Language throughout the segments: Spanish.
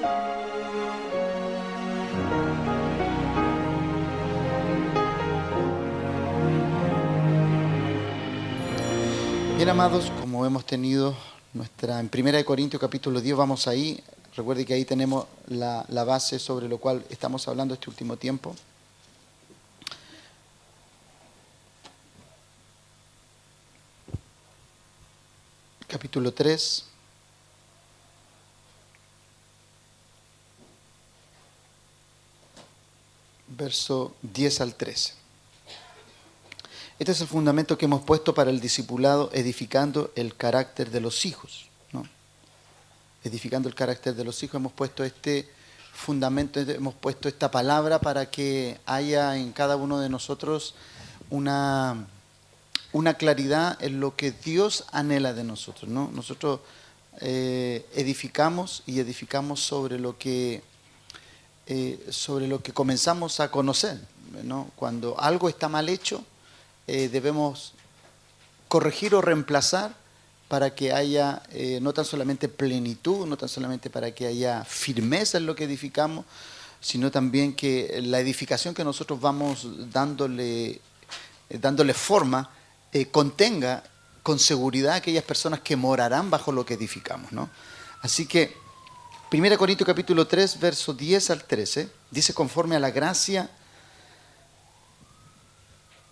Bien, amados, como hemos tenido en 1 Corintios capítulo 10, vamos ahí. Recuerde que ahí tenemos la base sobre lo cual estamos hablando este último tiempo. Capítulo 3. Verso 10 al 13. Este es el fundamento que hemos puesto para el discipulado, edificando el carácter de los hijos, ¿no? Edificando el carácter de los hijos, hemos puesto este fundamento, hemos puesto esta palabra para que haya en cada uno de nosotros una claridad en lo que Dios anhela de nosotros, ¿no? Nosotros edificamos sobre lo que comenzamos a conocer, ¿no? Cuando algo está mal hecho, debemos corregir o reemplazar para que haya no tan solamente plenitud, no tan solamente para que haya firmeza en lo que edificamos, sino también que la edificación que nosotros vamos dándole forma contenga con seguridad aquellas personas que morarán bajo lo que edificamos, ¿no? Así que 1 Corintios capítulo 3, versos 10 al 13, dice: conforme a la gracia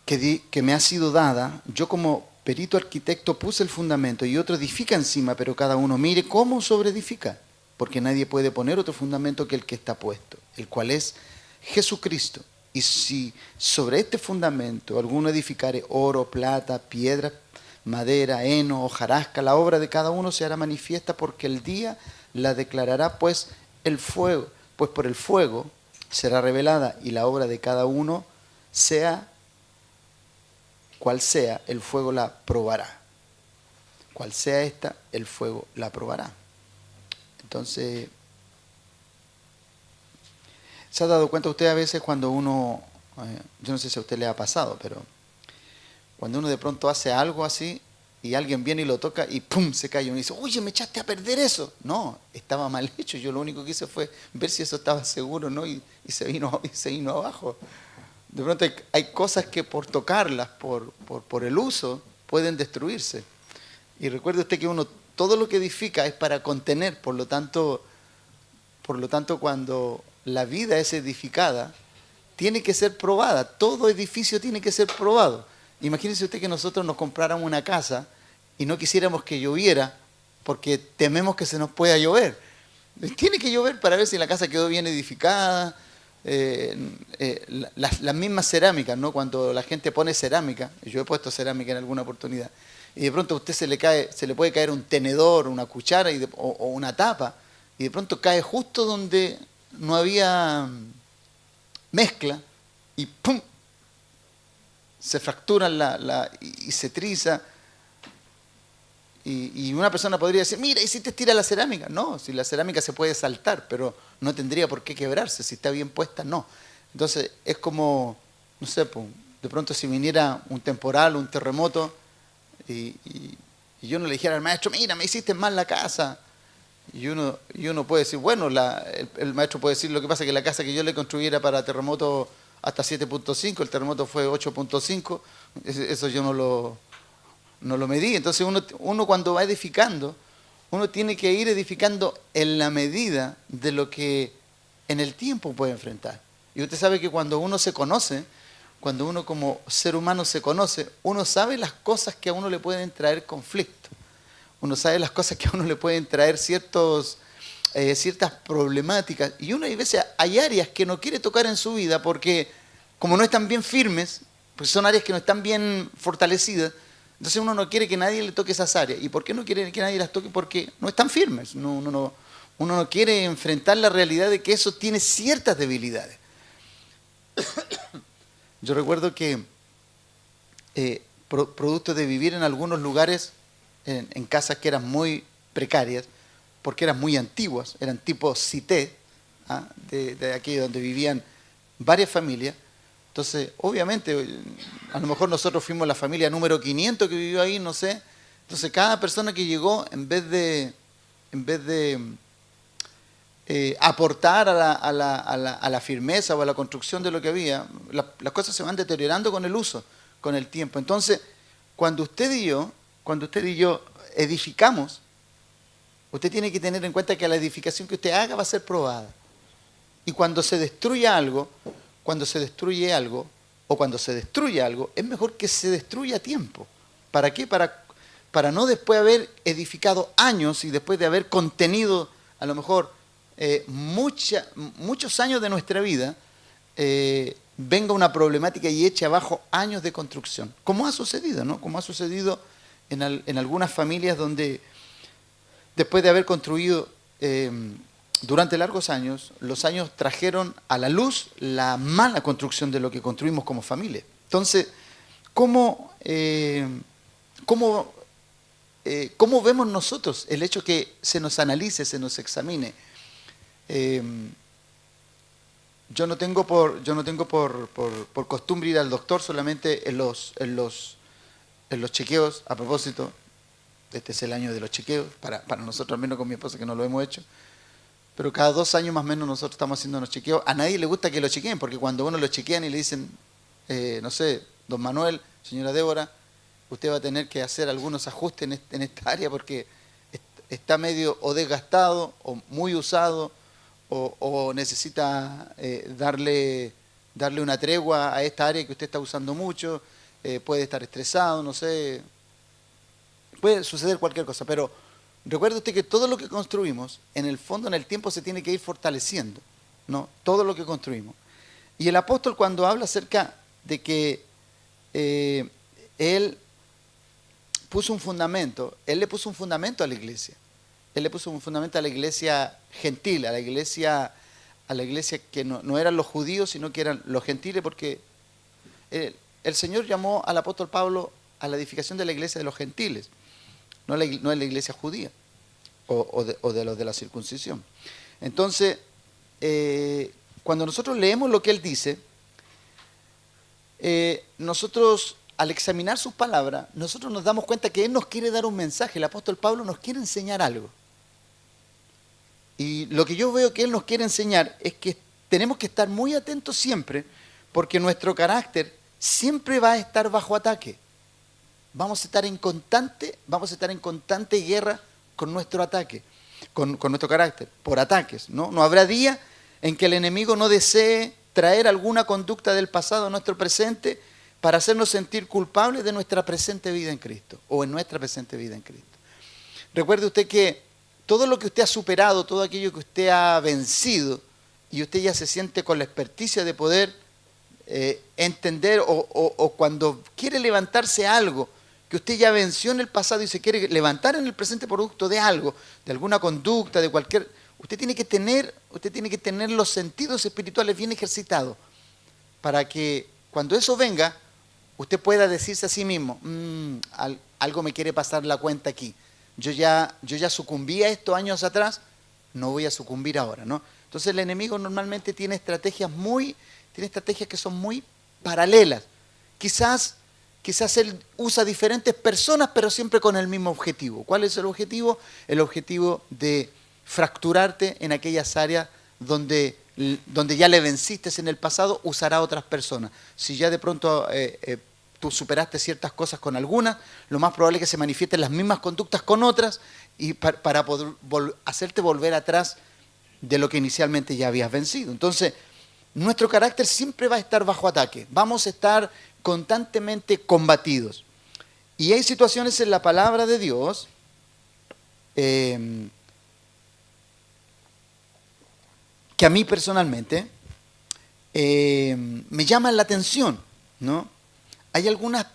que me ha sido dada, yo como perito arquitecto puse el fundamento y otro edifica encima, pero cada uno mire cómo sobreedifica, porque nadie puede poner otro fundamento que el que está puesto, el cual es Jesucristo. Y si sobre este fundamento alguno edificare oro, plata, piedra, madera, heno, hojarasca, la obra de cada uno se hará manifiesta, porque el día la declarará, pues por el fuego será revelada, y la obra de cada uno, sea cual sea, el fuego la probará. Cual sea esta, el fuego la probará. Entonces, ¿se ha dado cuenta usted a veces cuando uno, yo no sé si a usted le ha pasado, pero cuando uno de pronto hace algo así y alguien viene y lo toca y ¡pum!, se cae y uno dice: oye, me echaste a perder eso? No, estaba mal hecho. Yo lo único que hice fue ver si eso estaba seguro, ¿no? Y se vino abajo. De pronto hay cosas que por tocarlas, por el uso, pueden destruirse. Y recuerde usted que todo lo que edifica es para contener. Por lo tanto, cuando la vida es edificada, tiene que ser probada. Todo edificio tiene que ser probado. Imagínese usted que nosotros nos compráramos una casa y no quisiéramos que lloviera porque tememos que se nos pueda llover. Tiene que llover para ver si la casa quedó bien edificada. Las mismas cerámicas, ¿no? Cuando la gente pone cerámica, yo he puesto cerámica en alguna oportunidad, y de pronto a usted se le puede caer un tenedor, una cuchara o una tapa, y de pronto cae justo donde no había mezcla, y ¡pum!, se fractura y se triza. Y una persona podría decir: mira, hiciste tirar la cerámica. No, si la cerámica se puede saltar, pero no tendría por qué quebrarse. Si está bien puesta, no. Entonces es como, no sé, de pronto si viniera un temporal, un terremoto, y yo no le dijera al maestro: mira, me hiciste mal la casa. Y uno puede decir, bueno, el maestro puede decir: lo que pasa es que la casa que yo le construí era para terremoto hasta 7.5, el terremoto fue 8.5, eso yo no lo medí. Entonces uno cuando va edificando, uno tiene que ir edificando en la medida de lo que en el tiempo puede enfrentar. Y usted sabe que cuando uno se conoce, cuando uno como ser humano se conoce, uno sabe las cosas que a uno le pueden traer conflicto. Uno sabe las cosas que a uno le pueden traer ciertas problemáticas. Y uno, hay veces, hay áreas que no quiere tocar en su vida porque como no están bien firmes, pues son áreas que no están bien fortalecidas. Entonces uno no quiere que nadie le toque esas áreas. ¿Y por qué no quiere que nadie las toque? Porque no están firmes. Uno no quiere enfrentar la realidad de que eso tiene ciertas debilidades. Yo recuerdo que producto de vivir en algunos lugares, en casas que eran muy precarias, porque eran muy antiguas, eran tipo cité, de aquí donde vivían varias familias. Entonces, obviamente, a lo mejor nosotros fuimos la familia número 500 que vivió ahí, no sé. Entonces, cada persona que llegó, en vez de aportar a la firmeza o a la construcción de lo que había, las cosas se van deteriorando con el uso, con el tiempo. Entonces, cuando usted y yo edificamos, usted tiene que tener en cuenta que la edificación que usted haga va a ser probada. Y cuando se destruye algo, o cuando se destruye algo, es mejor que se destruya a tiempo. ¿Para qué? Para no después haber edificado años y después de haber contenido a lo mejor muchos años de nuestra vida, venga una problemática y eche abajo años de construcción. Como ha sucedido, ¿no? Como ha sucedido en algunas familias donde después de haber construido durante largos años, los años trajeron a la luz la mala construcción de lo que construimos como familia. Entonces, ¿cómo vemos nosotros el hecho que se nos analice, se nos examine? Yo no tengo por costumbre ir al doctor solamente en los chequeos. A propósito, este es el año de los chequeos, para nosotros, al menos con mi esposa, que no lo hemos hecho. Pero cada 2 años más o menos nosotros estamos haciendo los chequeos. A nadie le gusta que lo chequeen, porque cuando uno lo chequean y le dicen, no sé, don Manuel, señora Débora, usted va a tener que hacer algunos ajustes en esta área porque está medio o desgastado o muy usado o necesita darle una tregua a esta área que usted está usando mucho, puede estar estresado, no sé, puede suceder cualquier cosa, pero recuerde usted que todo lo que construimos, en el fondo, en el tiempo, se tiene que ir fortaleciendo, ¿no? Todo lo que construimos. Y el apóstol, cuando habla acerca de que él puso un fundamento, él le puso un fundamento a la iglesia. Él le puso un fundamento a la iglesia gentil, a la iglesia que no eran los judíos, sino que eran los gentiles, porque el Señor llamó al apóstol Pablo a la edificación de la iglesia de los gentiles, no es la iglesia judía o de los de la circuncisión. Entonces, cuando nosotros leemos lo que él dice, nosotros, al examinar sus palabras, nosotros nos damos cuenta que él nos quiere dar un mensaje. El apóstol Pablo nos quiere enseñar algo. Y lo que yo veo que él nos quiere enseñar es que tenemos que estar muy atentos siempre, porque nuestro carácter siempre va a estar bajo ataque. Vamos a estar en constante guerra con nuestro ataque, con nuestro carácter, por ataques, ¿no? No habrá día en que el enemigo no desee traer alguna conducta del pasado a nuestro presente para hacernos sentir culpables de nuestra presente vida en Cristo, o en nuestra presente vida en Cristo. Recuerde usted que todo lo que usted ha superado, todo aquello que usted ha vencido, y usted ya se siente con la experticia de poder entender, o cuando quiere levantarse algo que usted ya venció en el pasado y se quiere levantar en el presente producto de algo, de alguna conducta, de cualquier... Usted tiene que tener los sentidos espirituales bien ejercitados para que cuando eso venga, usted pueda decirse a sí mismo, algo me quiere pasar la cuenta aquí. Yo ya sucumbí a esto años atrás, no voy a sucumbir ahora, ¿no? Entonces el enemigo normalmente tiene estrategias que son muy paralelas. Quizás él usa diferentes personas, pero siempre con el mismo objetivo. ¿Cuál es el objetivo? El objetivo de fracturarte en aquellas áreas donde ya le venciste en el pasado, usará a otras personas. Si ya de pronto tú superaste ciertas cosas con algunas, lo más probable es que se manifiesten las mismas conductas con otras y para poder hacerte volver atrás de lo que inicialmente ya habías vencido. Entonces, nuestro carácter siempre va a estar bajo ataque. Vamos a estar constantemente combatidos. Y hay situaciones en la palabra de Dios que a mí personalmente me llaman la atención, ¿no? Hay algunas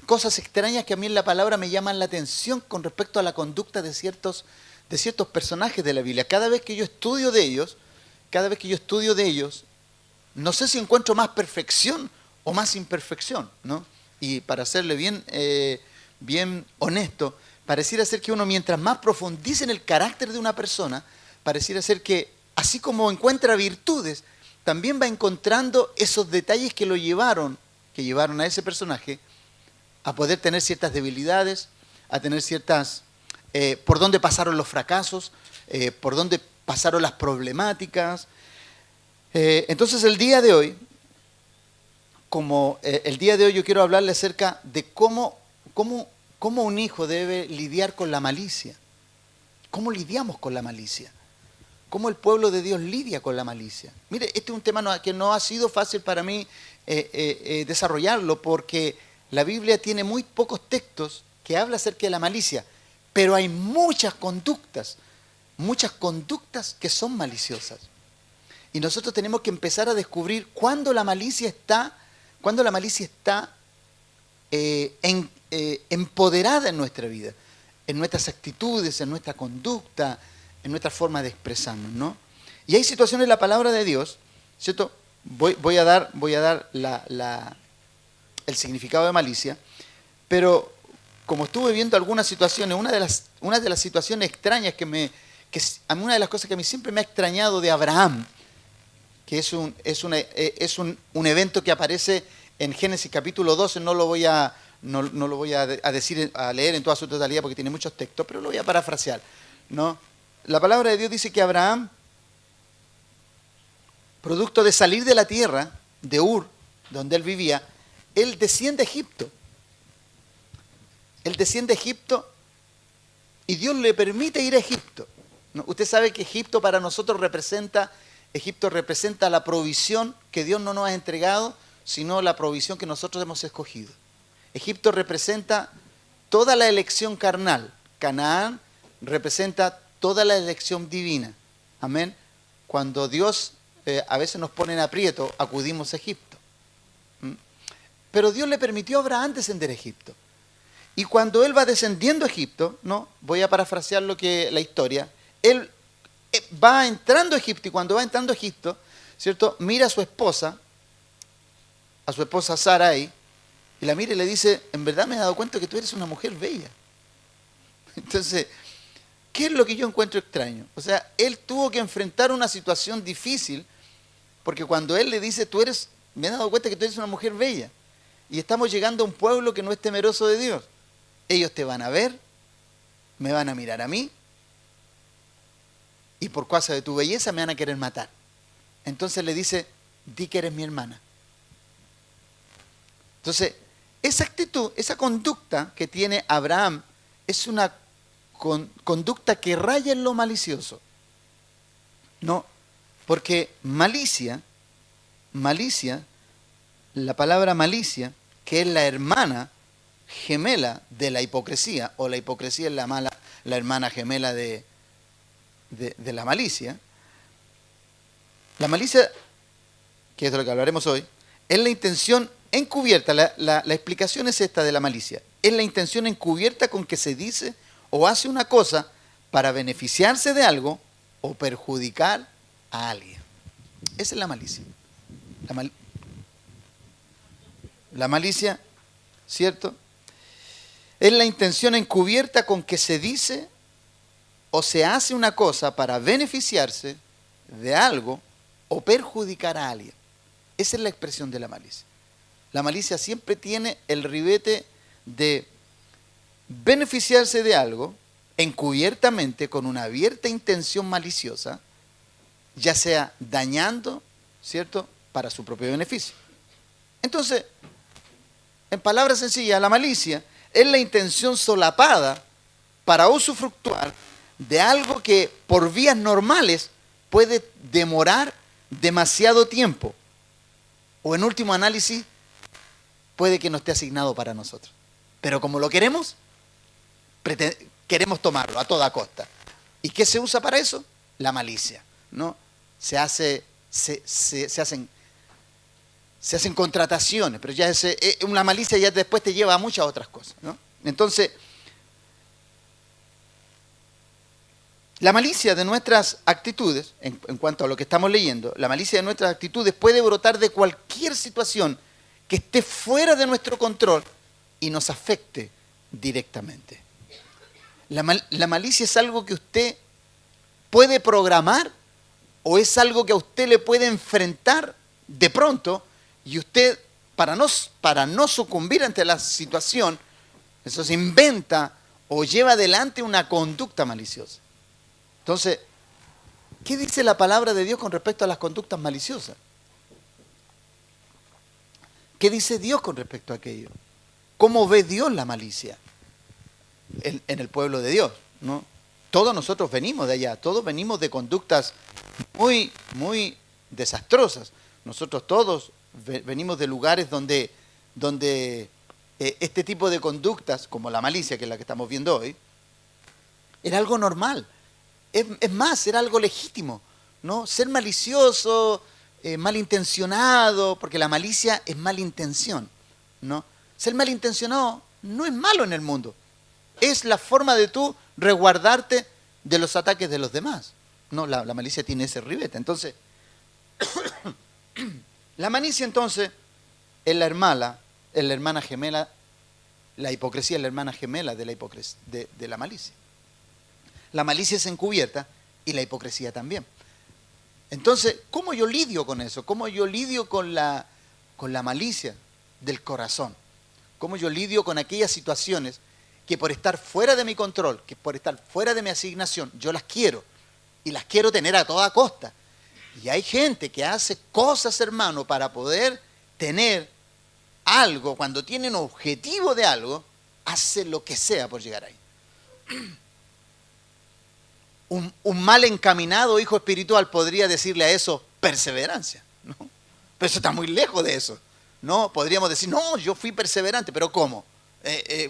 cosas extrañas que a mí en la palabra me llaman la atención con respecto a la conducta de ciertos personajes de la Biblia. Cada vez que yo estudio de ellos, no sé si encuentro más perfección o más imperfección, ¿no? Y para serle bien honesto, pareciera ser que uno, mientras más profundice en el carácter de una persona, pareciera ser que así como encuentra virtudes, también va encontrando esos detalles que llevaron a ese personaje a poder tener ciertas debilidades, a tener por dónde pasaron los fracasos, por dónde pasaron las problemáticas. Entonces el día de hoy, yo quiero hablarle acerca de cómo un hijo debe lidiar con la malicia. ¿Cómo lidiamos con la malicia? ¿Cómo el pueblo de Dios lidia con la malicia? Mire, este es un tema que no ha sido fácil para mí desarrollarlo, porque la Biblia tiene muy pocos textos que hablan acerca de la malicia, pero hay muchas conductas que son maliciosas. Y nosotros tenemos que empezar a descubrir cuándo la malicia está empoderada en nuestra vida, en nuestras actitudes, en nuestra conducta, en nuestra forma de expresarnos, ¿no? Y hay situaciones en la palabra de Dios, ¿cierto? Voy a dar el significado de malicia, pero como estuve viendo algunas situaciones, una de las situaciones extrañas una de las cosas que a mí siempre me ha extrañado de Abraham, que es un evento que aparece en Génesis capítulo 12, no lo voy a leer en toda su totalidad porque tiene muchos textos, pero lo voy a parafrasear, ¿no? La palabra de Dios dice que Abraham, producto de salir de la tierra de Ur, donde él vivía, él desciende a Egipto. Él desciende a Egipto y Dios le permite ir a Egipto, ¿no? Usted sabe que Egipto para nosotros representa la provisión que Dios no nos ha entregado, sino la provisión que nosotros hemos escogido. Egipto representa toda la elección carnal. Canaán representa toda la elección divina. Amén. Cuando Dios a veces nos pone en aprieto, acudimos a Egipto. Pero Dios le permitió a Abraham descender a Egipto. Y cuando él va descendiendo a Egipto, ¿no? Voy a parafrasear la historia, él va entrando a Egipto, y cuando va entrando a Egipto, ¿cierto? Mira a su esposa Sarai, y la mira y le dice, en verdad me he dado cuenta que tú eres una mujer bella. Entonces, ¿qué es lo que yo encuentro extraño? O sea, él tuvo que enfrentar una situación difícil, porque cuando él le dice, me he dado cuenta que tú eres una mujer bella, y estamos llegando a un pueblo que no es temeroso de Dios. Ellos te van a ver, me van a mirar a mí, y por causa de tu belleza me van a querer matar. Entonces le dice, di que eres mi hermana. Entonces, esa actitud, esa conducta que tiene Abraham es una conducta que raya en lo malicioso. No, porque malicia, la palabra malicia, que es la hermana gemela de la hipocresía, o la hipocresía es la hermana gemela de la malicia. La malicia, que es de lo que hablaremos hoy, es la intención encubierta. La explicación es esta de la malicia. Es la intención encubierta con que se dice o hace una cosa para beneficiarse de algo o perjudicar a alguien. Esa es la malicia. La malicia, ¿cierto? Es la intención encubierta con que se dice o se hace una cosa para beneficiarse de algo o perjudicar a alguien. Esa es la expresión de la malicia. La malicia siempre tiene el ribete de beneficiarse de algo encubiertamente con una abierta intención maliciosa, ya sea dañando, ¿cierto?, para su propio beneficio. Entonces, en palabras sencillas, la malicia es la intención solapada para usufructuar de algo que por vías normales puede demorar demasiado tiempo, o en último análisis puede que no esté asignado para nosotros. Pero como lo queremos tomarlo a toda costa. ¿Y qué se usa para eso? La malicia, ¿no? Se hacen contrataciones, pero ya una malicia ya después te lleva a muchas otras cosas, ¿no? Entonces, la malicia de nuestras actitudes, en cuanto a lo que estamos leyendo, la malicia de nuestras actitudes puede brotar de cualquier situación que esté fuera de nuestro control y nos afecte directamente. La malicia es algo que usted puede programar o es algo que a usted le puede enfrentar de pronto y usted, para no sucumbir ante la situación, eso se inventa o lleva adelante una conducta maliciosa. Entonces, ¿Qué dice la palabra de Dios con respecto a las conductas maliciosas? ¿Qué dice Dios con respecto a aquello? ¿Cómo ve Dios la malicia en el pueblo de Dios? ¿No? Todos nosotros venimos de allá, todos venimos de conductas muy, muy desastrosas. Nosotros todos venimos de lugares donde este tipo de conductas, como la malicia, que es la que estamos viendo hoy, era algo normal. Es más, era algo legítimo, ¿no? Ser malicioso, malintencionado, porque la malicia es mala intención, ¿no? Ser malintencionado no es malo en el mundo. Es la forma de tú resguardarte de los ataques de los demás. No, la malicia tiene ese ribete. Entonces, la malicia entonces es la hermana gemela, la hipocresía es la hermana gemela de la malicia. La malicia es encubierta y la hipocresía también. Entonces, ¿cómo yo lidio con eso? ¿Cómo yo lidio con la malicia del corazón? ¿Cómo yo lidio con aquellas situaciones que por estar fuera de mi control, que por estar fuera de mi asignación, yo las quiero y las quiero tener a toda costa? Y hay gente que hace cosas, hermano, para poder tener algo, cuando tienen objetivo de algo, hace lo que sea por llegar ahí. Un mal encaminado hijo espiritual podría decirle a eso perseverancia, ¿no? Pero eso está muy lejos de eso, ¿no? Podríamos decir, no, yo fui perseverante, pero ¿cómo?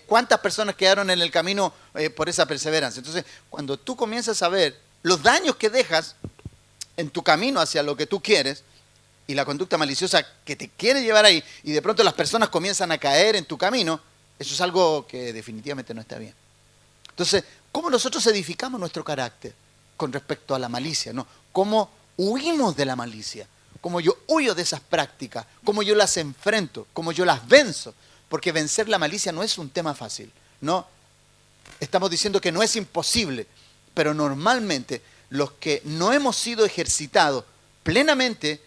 ¿Cuántas personas quedaron en el camino por esa perseverancia? Entonces, cuando tú comienzas a ver los daños que dejas en tu camino hacia lo que tú quieres y la conducta maliciosa que te quiere llevar ahí, y de pronto las personas comienzan a caer en tu camino, eso es algo que definitivamente no está bien. Entonces, ¿cómo nosotros edificamos nuestro carácter con respecto a la malicia, ¿no? ¿Cómo huimos de la malicia? ¿Cómo yo huyo de esas prácticas? ¿Cómo yo las enfrento? ¿Cómo yo las venzo? Porque vencer la malicia no es un tema fácil, ¿no? Estamos diciendo que no es imposible, pero normalmente los que no hemos sido ejercitados plenamente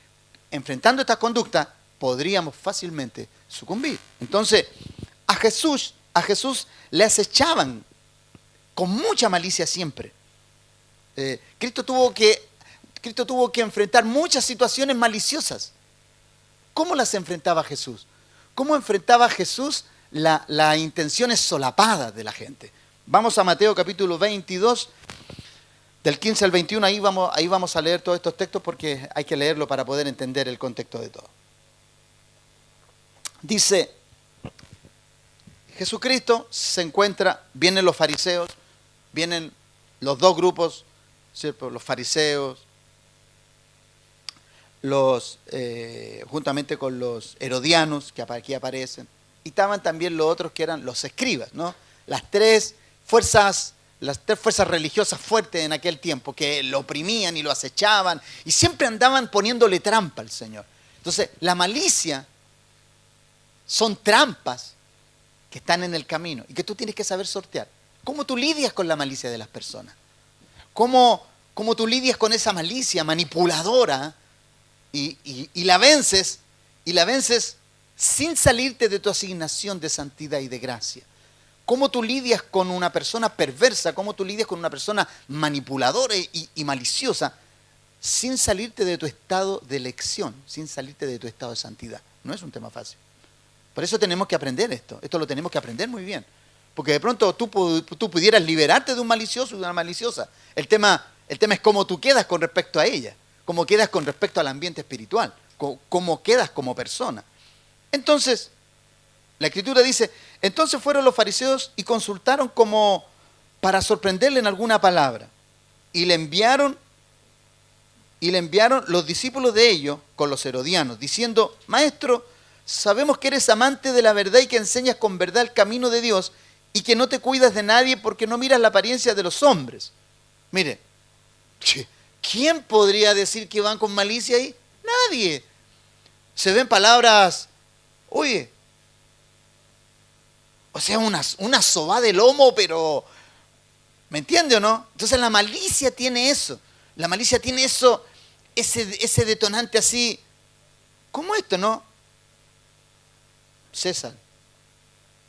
enfrentando esta conducta, podríamos fácilmente sucumbir. Entonces, a Jesús le acechaban con mucha malicia siempre. Cristo tuvo que enfrentar muchas situaciones maliciosas. ¿Cómo las enfrentaba Jesús? ¿Cómo enfrentaba Jesús las intenciones solapadas de la gente? Vamos a Mateo capítulo 22, del 15 al 21, ahí vamos a leer todos estos textos porque hay que leerlo para poder entender el contexto de todo. Dice, Jesucristo se encuentra, vienen los fariseos, vienen los dos grupos, ¿cierto? Los fariseos, juntamente con los herodianos que aquí aparecen, y estaban también los otros que eran los escribas, ¿no? Las tres fuerzas religiosas fuertes en aquel tiempo que lo oprimían y lo acechaban y siempre andaban poniéndole trampa al Señor. Entonces, la malicia son trampas que están en el camino y que tú tienes que saber sortear. ¿Cómo tú lidias con la malicia de las personas? ¿Cómo tú lidias con esa malicia manipuladora y la vences sin salirte de tu asignación de santidad y de gracia? ¿Cómo tú lidias con una persona perversa? ¿Cómo tú lidias con una persona manipuladora y maliciosa sin salirte de tu estado de elección, sin salirte de tu estado de santidad? No es un tema fácil. Por eso tenemos que aprender esto. Esto lo tenemos que aprender muy bien. Porque de pronto tú pudieras liberarte de un malicioso y de una maliciosa. El tema es cómo tú quedas con respecto a ella, cómo quedas con respecto al ambiente espiritual, cómo quedas como persona. Entonces, la Escritura dice, entonces fueron los fariseos y consultaron como para sorprenderle en alguna palabra. Y le enviaron los discípulos de ellos con los herodianos, diciendo, Maestro, sabemos que eres amante de la verdad y que enseñas con verdad el camino de Dios y que no te cuidas de nadie porque no miras la apariencia de los hombres. Mire, ¿quién podría decir que van con malicia ahí? Nadie. Se ven palabras, oye, o sea, una sobada de lomo, pero, ¿me entiende o no? Entonces la malicia tiene eso. La malicia tiene eso, ese detonante así, como esto, ¿no? César,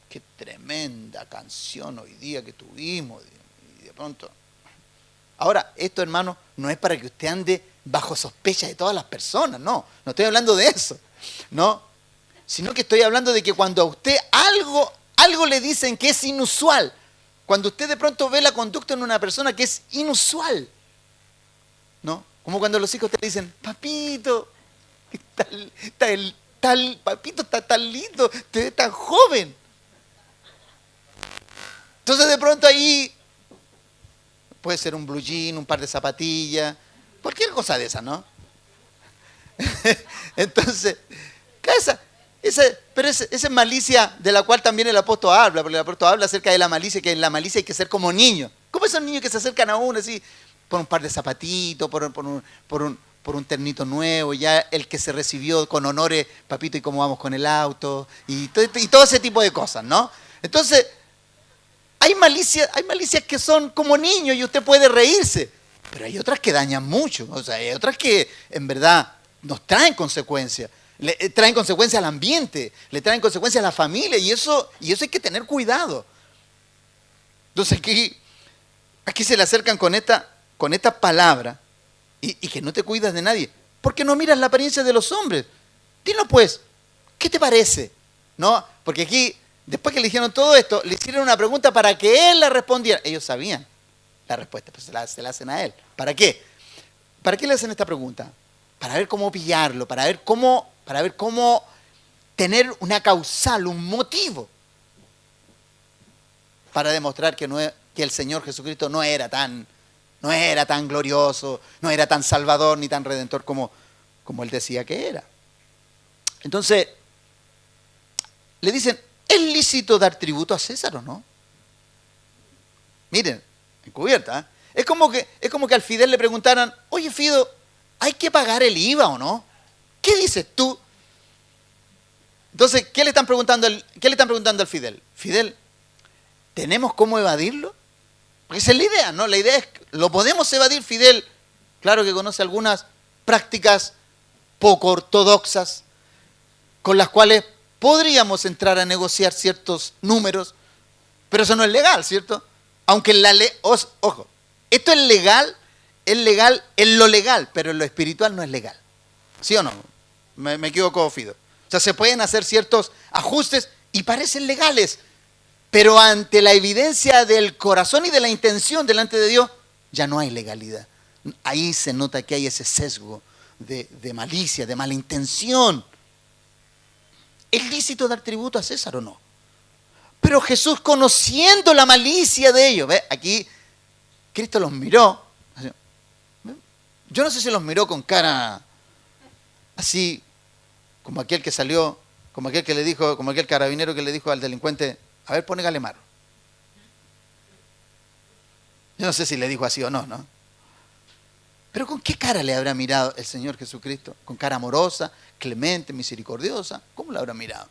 qué tremenda canción hoy día que tuvimos. Y de pronto, Ahora, esto, hermano, no es para que usted ande bajo sospecha de todas las personas, no estoy hablando de eso, no, sino que estoy hablando de que cuando a usted algo le dicen que es inusual, cuando usted de pronto ve la conducta en una persona que es inusual, ¿no? Como cuando los hijos te dicen, papito, papito está tan lindo, te ves tan joven. Entonces de pronto ahí puede ser un blue jean, un par de zapatillas, cualquier cosa de esa, ¿no? Entonces, esa es malicia de la cual también el apóstol habla, porque el apóstol habla acerca de la malicia, que en la malicia hay que ser como niños. ¿Cómo esos niños que se acercan a uno así, por un par de zapatitos, por un ternito nuevo, ya el que se recibió con honores, papito, y cómo vamos con el auto, y todo ese tipo de cosas, ¿no? Entonces, hay malicias que son como niños y usted puede reírse, pero hay otras que dañan mucho, o sea, hay otras que en verdad nos traen consecuencias. Le traen consecuencias al ambiente, le traen consecuencias a la familia, y eso hay que tener cuidado. Entonces aquí se le acercan con esta palabra y que no te cuidas de nadie, porque no miras la apariencia de los hombres. Dilo pues, ¿qué te parece? ¿No? Porque aquí, después que le dijeron todo esto, le hicieron una pregunta para que él la respondiera. Ellos sabían la respuesta, pues se la hacen a él. ¿Para qué? ¿Para qué le hacen esta pregunta? Para ver cómo pillarlo, para ver cómo tener una causal, un motivo, para demostrar que el Señor Jesucristo no era tan glorioso, no era tan salvador ni tan redentor como él decía que era. Entonces, le dicen, ¿es lícito dar tributo a César o no? Miren, encubierta, ¿eh? Es como que al Fidel le preguntaran, oye Fido, ¿hay que pagar el IVA o no? ¿Qué dices tú? Entonces, ¿qué le están preguntando al Fidel? Fidel, ¿tenemos cómo evadirlo? Porque esa es la idea, ¿no? La idea es, ¿lo podemos evadir, Fidel? Claro que conoce algunas prácticas poco ortodoxas con las cuales podríamos entrar a negociar ciertos números, pero eso no es legal, ¿cierto? Aunque en la ley, ojo, esto es legal en lo legal, pero en lo espiritual no es legal. ¿Sí o no? Me equivoco, Fido. O sea, se pueden hacer ciertos ajustes y parecen legales, pero ante la evidencia del corazón y de la intención delante de Dios, ya no hay legalidad. Ahí se nota que hay ese sesgo de malicia, de mala intención. ¿Es lícito dar tributo a César o no? Pero Jesús, conociendo la malicia de ellos, ¿ve? Aquí Cristo los miró. Yo no sé si los miró con cara así, como aquel que salió, como aquel carabinero que le dijo al delincuente, a ver, pone galemar. Yo no sé si le dijo así o no, ¿no? Pero ¿con qué cara le habrá mirado el Señor Jesucristo? ¿Con cara amorosa, clemente, misericordiosa? ¿Cómo le habrá mirado?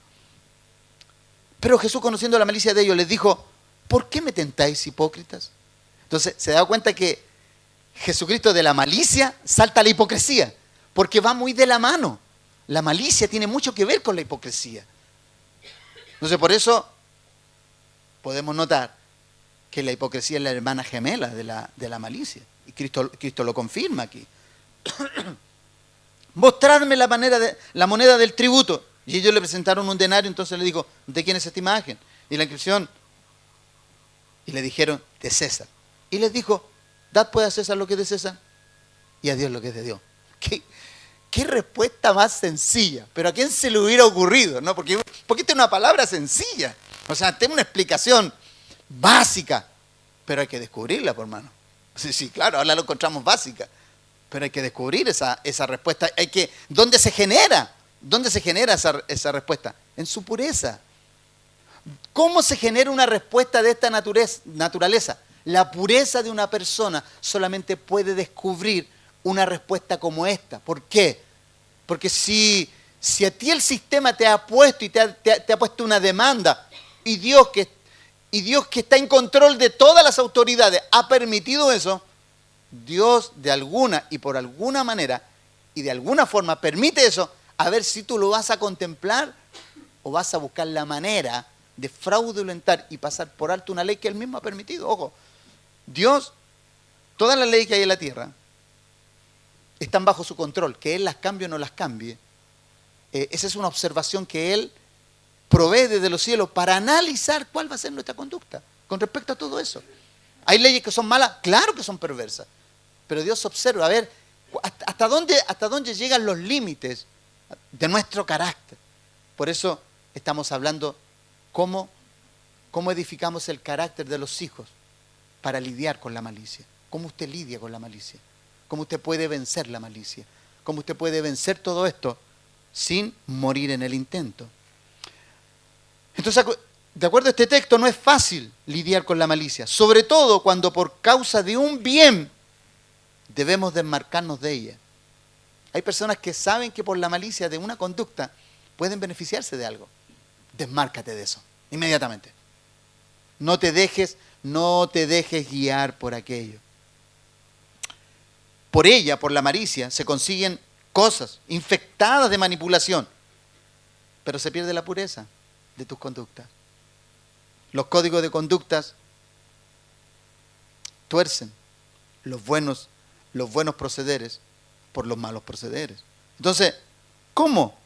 Pero Jesús, conociendo la malicia de ellos, les dijo, ¿por qué me tentáis, hipócritas? Entonces, se da cuenta que Jesucristo de la malicia salta a la hipocresía, porque va muy de la mano. La malicia tiene mucho que ver con la hipocresía. Entonces, por eso podemos notar que la hipocresía es la hermana gemela de la malicia. Y Cristo lo confirma aquí. Mostradme la moneda del tributo. Y ellos le presentaron un denario, entonces le dijo, ¿de quién es esta imagen? Y la inscripción, y le dijeron, de César. Y les dijo, dad pues a César lo que es de César y a Dios lo que es de Dios. ¿Qué respuesta más sencilla? Pero ¿a quién se le hubiera ocurrido? ¿No? Porque esta es una palabra sencilla. O sea, tiene una explicación básica, pero hay que descubrirla, por hermano. Sí, claro, ahora lo encontramos básica, pero hay que descubrir esa respuesta. ¿Dónde se genera? ¿Dónde se genera esa respuesta? En su pureza. ¿Cómo se genera una respuesta de esta naturaleza? La pureza de una persona solamente puede descubrir una respuesta como esta. ¿Por qué? Porque si a ti el sistema te ha puesto y te ha puesto una demanda, y Dios que está en control de todas las autoridades ha permitido eso, Dios de alguna y por alguna manera y de alguna forma permite eso, a ver si tú lo vas a contemplar o vas a buscar la manera de fraudulentar y pasar por alto una ley que Él mismo ha permitido. Ojo, Dios todas las leyes que hay en la tierra están bajo su control. Que Él las cambie o no las cambie, esa es una observación que Él provee desde los cielos para analizar cuál va a ser nuestra conducta con respecto a todo eso. ¿Hay leyes que son malas? Claro que son perversas. Pero Dios observa, a ver, hasta dónde llegan los límites de nuestro carácter. Por eso estamos hablando cómo edificamos el carácter de los hijos para lidiar con la malicia. ¿Cómo usted lidia con la malicia? ¿Cómo usted puede vencer la malicia? ¿Cómo usted puede vencer todo esto sin morir en el intento? Entonces, de acuerdo a este texto, no es fácil lidiar con la malicia, sobre todo cuando por causa de un bien debemos desmarcarnos de ella. Hay personas que saben que por la malicia de una conducta pueden beneficiarse de algo. Desmárcate de eso, inmediatamente. No te dejes guiar por aquello. Por ella, por la malicia, se consiguen cosas infectadas de manipulación, pero se pierde la pureza de tus conductas. Los códigos de conductas tuercen los buenos procederes por los malos procederes. Entonces, ¿cómo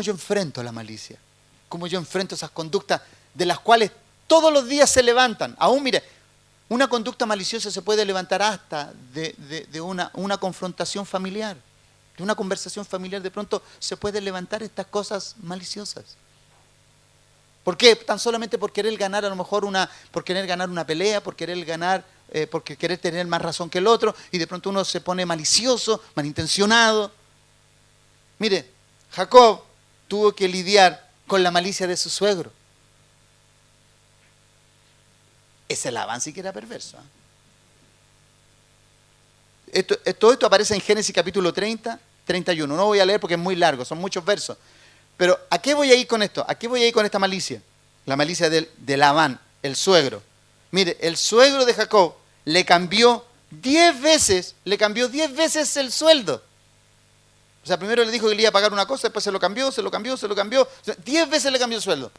yo enfrento la malicia? ¿Cómo yo enfrento esas conductas de las cuales todos los días se levantan? Aún, mire, una conducta maliciosa se puede levantar hasta de una confrontación familiar, de una conversación familiar. De pronto se pueden levantar estas cosas maliciosas. ¿Por qué? Tan solamente por querer ganar, a lo mejor por querer ganar una pelea, por querer ganar, porque querer tener más razón que el otro, y de pronto uno se pone malicioso, malintencionado. Mire, Jacob tuvo que lidiar con la malicia de su suegro. Ese Labán sí que era perverso. Todo esto aparece en Génesis capítulo 30, 31. No voy a leer porque es muy largo, son muchos versos. Pero ¿a qué voy a ir con esto? ¿A qué voy a ir con esta malicia? La malicia de Labán, el suegro. Mire, el suegro de Jacob le cambió 10 veces el sueldo. O sea, primero le dijo que le iba a pagar una cosa, después se lo cambió. O sea, 10 veces le cambió el sueldo.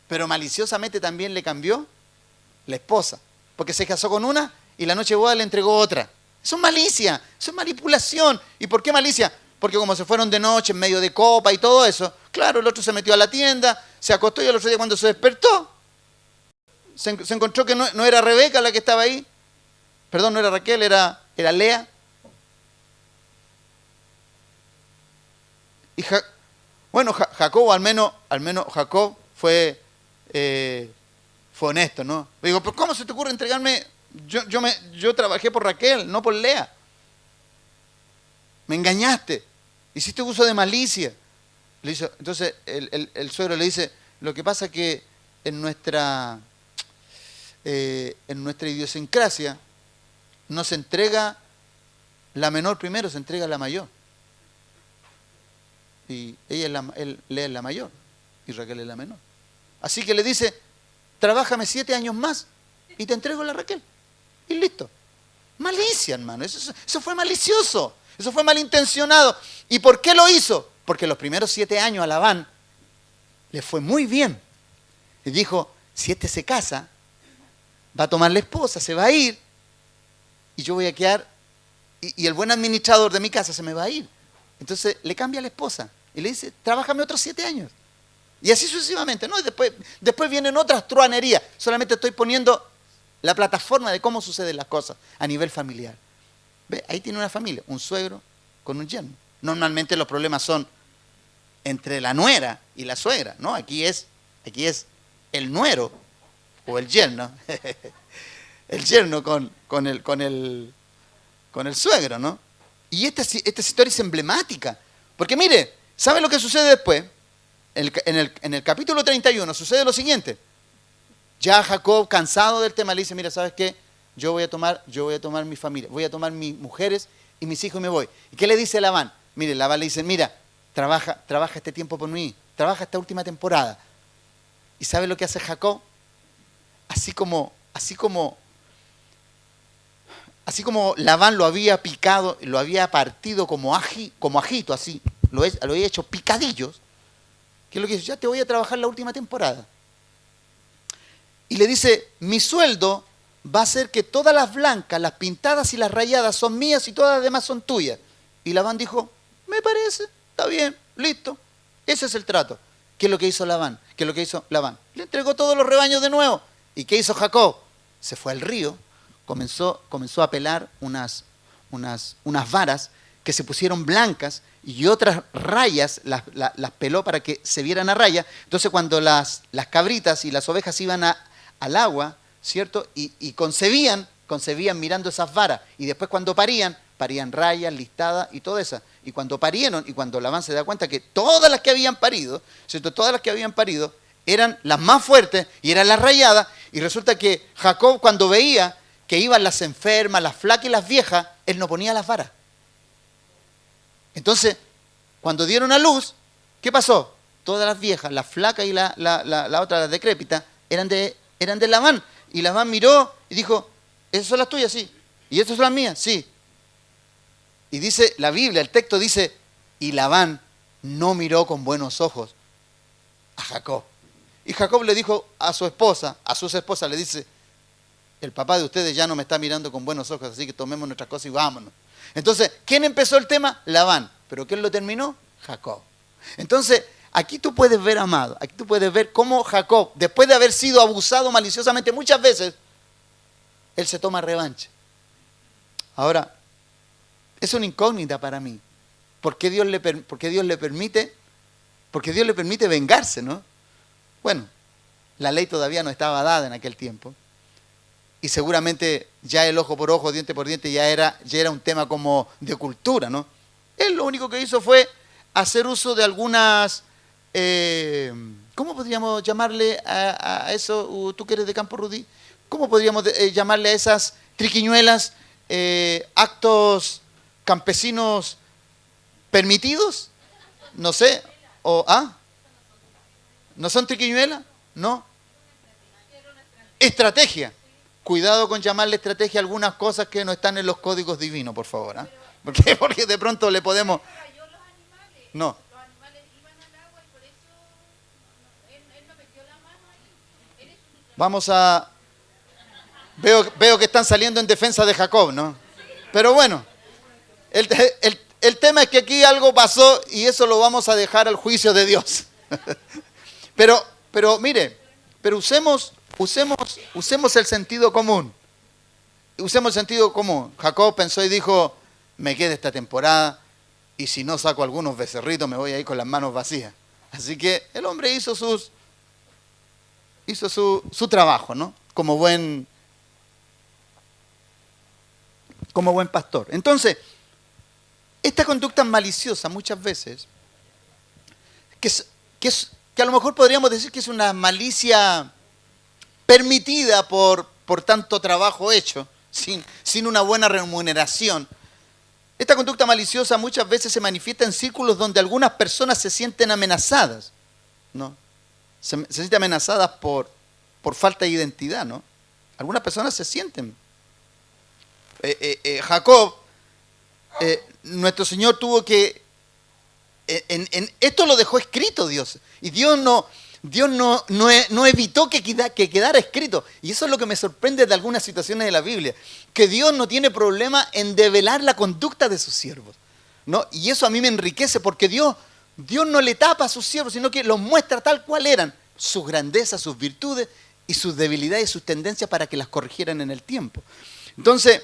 Pero maliciosamente también le cambió la esposa. Porque se casó con una y la noche de boda le entregó otra. Eso es malicia, eso es manipulación. ¿Y por qué malicia? Porque como se fueron de noche en medio de copa y todo eso, claro, el otro se metió a la tienda, se acostó y al otro día cuando se despertó, se encontró que no era Rebeca la que estaba ahí. Perdón, no era Raquel, era Lea. Y Jacob, al menos Jacob fue honesto, ¿no? Le digo, ¿pero cómo se te ocurre entregarme? Yo trabajé por Raquel, no por Lea. Me engañaste, hiciste uso de malicia. Entonces el suegro le dice, lo que pasa es que en nuestra idiosincrasia no se entrega la menor primero, se entrega la mayor. Y Lea es la mayor y Raquel es la menor. Así que le dice, trabájame 7 años más y te entrego la Raquel. Y listo. Malicia, hermano, eso fue malicioso. Eso fue malintencionado. ¿Y por qué lo hizo? Porque los primeros 7 años a Labán le fue muy bien. Y dijo, si este se casa, va a tomar la esposa, se va a ir, y yo voy a quedar, y el buen administrador de mi casa se me va a ir. Entonces le cambia a la esposa y le dice, trabájame otros 7 años. Y así sucesivamente, ¿no? Y después vienen otras truanerías. Solamente estoy poniendo la plataforma de cómo suceden las cosas a nivel familiar. ¿Ve? Ahí tiene una familia, un suegro con un yerno. Normalmente los problemas son entre la nuera y la suegra, ¿no? Aquí es el nuero o el yerno, el yerno con el suegro, ¿no? Y esta historia es emblemática, porque mire, ¿sabe lo que sucede después? En el capítulo 31 sucede lo siguiente. Ya Jacob, cansado del tema, le dice, mira, ¿sabes qué? Yo voy a tomar mi familia, voy a tomar mis mujeres y mis hijos y me voy. ¿Y qué le dice Labán? Mire, Labán le dice, mira, trabaja este tiempo por mí, trabaja esta última temporada. ¿Y sabe lo que hace Jacob? Así como Labán lo había picado, lo había partido como ajito, así, lo había hecho picadillos. ¿Qué es lo que dice? Ya te voy a trabajar la última temporada. Y le dice, mi sueldo va a ser que todas las blancas, las pintadas y las rayadas son mías y todas las demás son tuyas. Y Labán dijo, me parece, está bien, listo. Ese es el trato. ¿Qué es lo que hizo Labán? ¿Qué es lo que hizo Labán? Le entregó todos los rebaños de nuevo. ¿Y qué hizo Jacob? Se fue al río, comenzó a pelar unas varas que se pusieron blancas y otras rayas las peló para que se vieran a raya. Entonces cuando las cabritas y las ovejas iban al agua, ¿cierto? Y concebían mirando esas varas. Y después cuando parían rayas, listadas y todo eso. Y cuando parieron, y cuando Labán se da cuenta que todas las que habían parido, ¿cierto? Todas las que habían parido eran las más fuertes y eran las rayadas. Y resulta que Jacob, cuando veía que iban las enfermas, las flacas y las viejas, él no ponía las varas. Entonces, cuando dieron a luz, ¿qué pasó? Todas las viejas, las flacas y la otra, la decrépita, eran de Labán. Y Labán miró y dijo, ¿esas son las tuyas? Sí. ¿Y estas son las mías? Sí. Y dice la Biblia, el texto dice, y Labán no miró con buenos ojos a Jacob. Y Jacob le dijo a sus esposas, le dice, el papá de ustedes ya no me está mirando con buenos ojos, así que tomemos nuestras cosas y vámonos. Entonces, ¿quién empezó el tema? Labán. ¿Pero quién lo terminó? Jacob. Entonces, aquí tú puedes ver, amado, aquí tú puedes ver cómo Jacob, después de haber sido abusado maliciosamente muchas veces, él se toma revancha. Ahora, es una incógnita para mí. ¿Por qué Dios le permite vengarse, no? Bueno, la ley todavía no estaba dada en aquel tiempo. Y seguramente ya el ojo por ojo, diente por diente, ya era un tema como de cultura, ¿no? Él lo único que hizo fue hacer uso de algunas, ¿cómo podríamos llamarle a eso? Tú que eres de Campo Rudí, ¿cómo podríamos llamarle a esas triquiñuelas, actos campesinos permitidos? No sé, ¿no son triquiñuelas? No. Estrategia. Cuidado con llamarle estrategia a algunas cosas que no están en los códigos divinos, por favor. Porque de pronto le podemos... No. Vamos a... Veo que están saliendo en defensa de Jacob, ¿no? Pero bueno, el tema es que aquí algo pasó y eso lo vamos a dejar al juicio de Dios. Pero mire, usemos el sentido común. Usemos el sentido común. Jacob pensó y dijo, me queda esta temporada y si no saco algunos becerritos me voy a ir con las manos vacías. Así que el hombre hizo su trabajo, ¿no? Como buen pastor. Entonces, esta conducta maliciosa muchas veces, que a lo mejor podríamos decir que es una malicia permitida por tanto trabajo hecho, sin una buena remuneración. Esta conducta maliciosa muchas veces se manifiesta en círculos donde algunas personas se sienten amenazadas, ¿no? Se sienten amenazadas por falta de identidad, ¿no? Algunas personas se sienten. Jacob, nuestro Señor tuvo que... esto lo dejó escrito Dios. Y Dios no evitó que quedara escrito. Y eso es lo que me sorprende de algunas situaciones de la Biblia. Que Dios no tiene problema en develar la conducta de sus siervos, ¿no? Y eso a mí me enriquece porque Dios no le tapa a sus siervos, sino que los muestra tal cual eran. Sus grandezas, sus virtudes y sus debilidades y sus tendencias para que las corrigieran en el tiempo. Entonces,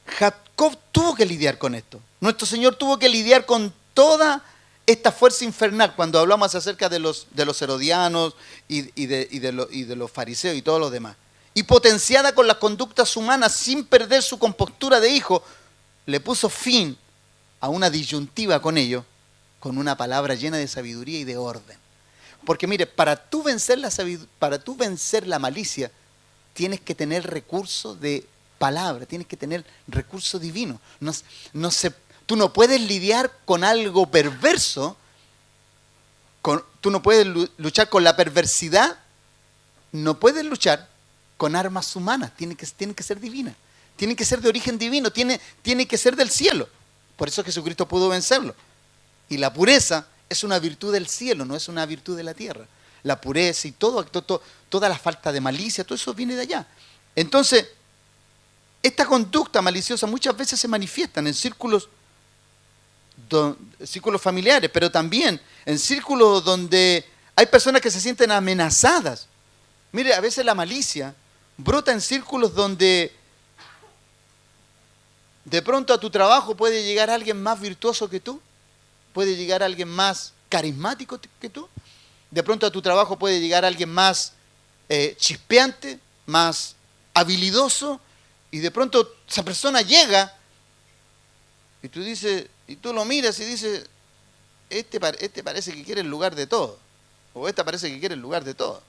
Jacob tuvo que lidiar con esto. Nuestro Señor tuvo que lidiar con toda esta fuerza infernal cuando hablamos acerca de los herodianos y de los fariseos y todos los demás. Y potenciada con las conductas humanas sin perder su compostura de hijo, le puso fin a una disyuntiva con ellos, con una palabra llena de sabiduría y de orden. Porque mire, para tú vencer la malicia, tienes que tener recursos de palabra, tienes que tener recurso divino. Tú no puedes lidiar con algo perverso, tú no puedes luchar con la perversidad, no puedes luchar con armas humanas, tienen que ser divinas, tienen que ser de origen divino, tiene que ser del cielo. Por eso Jesucristo pudo vencerlo. Y la pureza es una virtud del cielo, no es una virtud de la tierra. La pureza y toda la falta de malicia, todo eso viene de allá. Entonces, esta conducta maliciosa muchas veces se manifiesta en círculos familiares, pero también en círculos donde hay personas que se sienten amenazadas. Mire, a veces la malicia brota en círculos donde de pronto a tu trabajo puede llegar alguien más virtuoso que tú, puede llegar alguien más carismático que tú, de pronto a tu trabajo puede llegar alguien más chispeante, más habilidoso, y de pronto esa persona llega y tú dices, y tú lo miras y dices, este parece que quiere el lugar de todo, o esta parece que quiere el lugar de todo.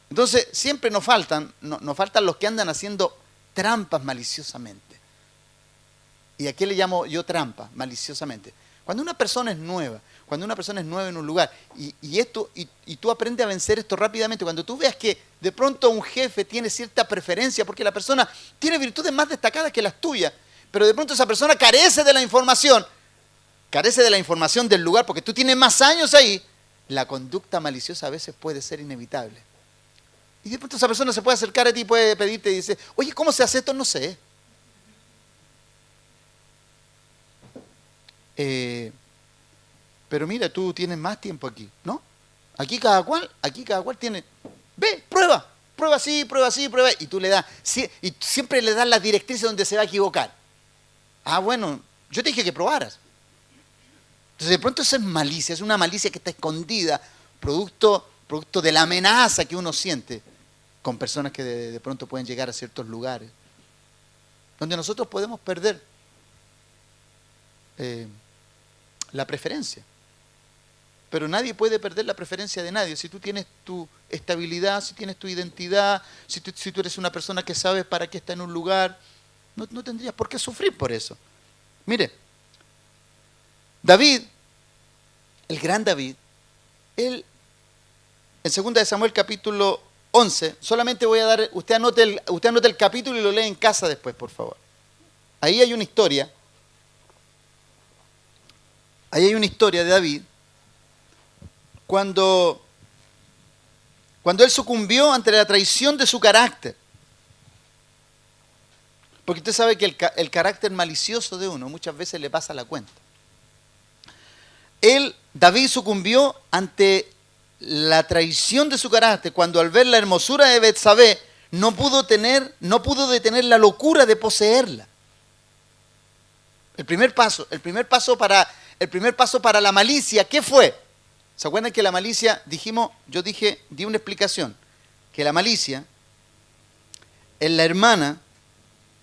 Entonces siempre nos faltan los que andan haciendo trampas maliciosamente. ¿Y a qué le llamo yo trampa maliciosamente? Cuando una persona es nueva en un lugar, y tú aprendes a vencer esto rápidamente, cuando tú veas que de pronto un jefe tiene cierta preferencia porque la persona tiene virtudes más destacadas que las tuyas, pero de pronto esa persona carece de la información del lugar porque tú tienes más años ahí, la conducta maliciosa a veces puede ser inevitable. Y de pronto esa persona se puede acercar a ti y puede pedirte y dice, oye, ¿cómo se hace esto? No sé. Pero mira, tú tienes más tiempo aquí, ¿no? Aquí cada cual tiene, ve, prueba así, prueba, y tú le das, y siempre le das las directrices donde se va a equivocar. Ah, bueno, yo te dije que probaras. Entonces de pronto eso es malicia, es una malicia que está escondida, producto de la amenaza que uno siente con personas que de pronto pueden llegar a ciertos lugares, donde nosotros podemos perder la preferencia. Pero nadie puede perder la preferencia de nadie. Si tú tienes tu estabilidad, si tienes tu identidad, si tú eres una persona que sabes para qué está en un lugar, no tendrías por qué sufrir por eso. Mire, David, el gran David, él, en 2 de Samuel capítulo 11, solamente voy a dar, usted anote el capítulo y lo lee en casa después, por favor. Ahí hay una historia de David, cuando él sucumbió ante la traición de su carácter. Porque usted sabe que el carácter malicioso de uno muchas veces le pasa la cuenta. David sucumbió ante la traición de su carácter cuando al ver la hermosura de Betsabé no pudo detener la locura de poseerla. El primer paso para la malicia, ¿qué fue? ¿Se acuerdan que la malicia, di una explicación, que la malicia es la hermana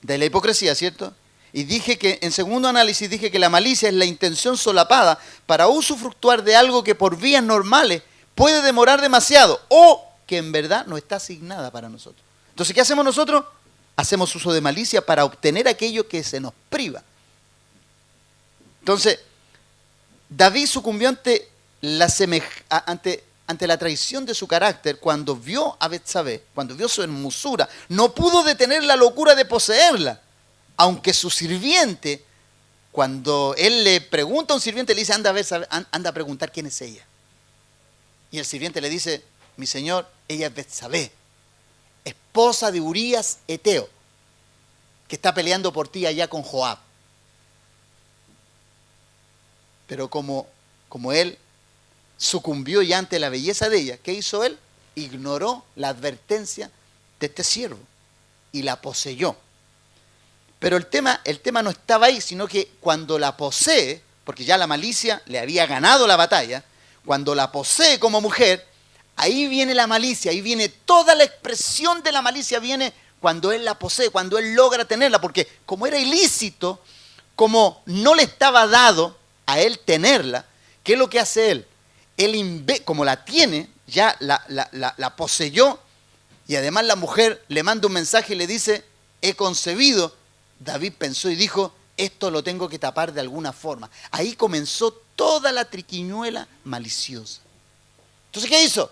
de la hipocresía, ¿cierto? Y dije que, en segundo análisis, dije que la malicia es la intención solapada para usufructuar de algo que por vías normales puede demorar demasiado o que en verdad no está asignada para nosotros. Entonces, ¿qué hacemos nosotros? Hacemos uso de malicia para obtener aquello que se nos priva. Entonces, David sucumbió ante la traición de su carácter cuando vio a Betsabé, cuando vio su hermosura, no pudo detener la locura de poseerla, aunque su sirviente, cuando él le pregunta a un sirviente, le dice, anda a preguntar quién es ella. Y el sirviente le dice, mi señor, ella es Betsabé, esposa de Urías Eteo, que está peleando por ti allá con Joab. Pero como él sucumbió ya ante la belleza de ella, ¿qué hizo él? Ignoró la advertencia de este siervo y la poseyó. Pero el tema no estaba ahí, sino que cuando la posee, porque ya la malicia le había ganado la batalla, cuando la posee como mujer, ahí viene la malicia, ahí viene toda la expresión de la malicia, viene cuando él la posee, cuando él logra tenerla, porque como era ilícito, como no le estaba dado a él tenerla, ¿qué es lo que hace él? Él, como la tiene, ya la poseyó, y además la mujer le manda un mensaje y le dice, he concebido. David pensó y dijo, esto lo tengo que tapar de alguna forma. Ahí comenzó toda la triquiñuela maliciosa. Entonces, ¿qué hizo?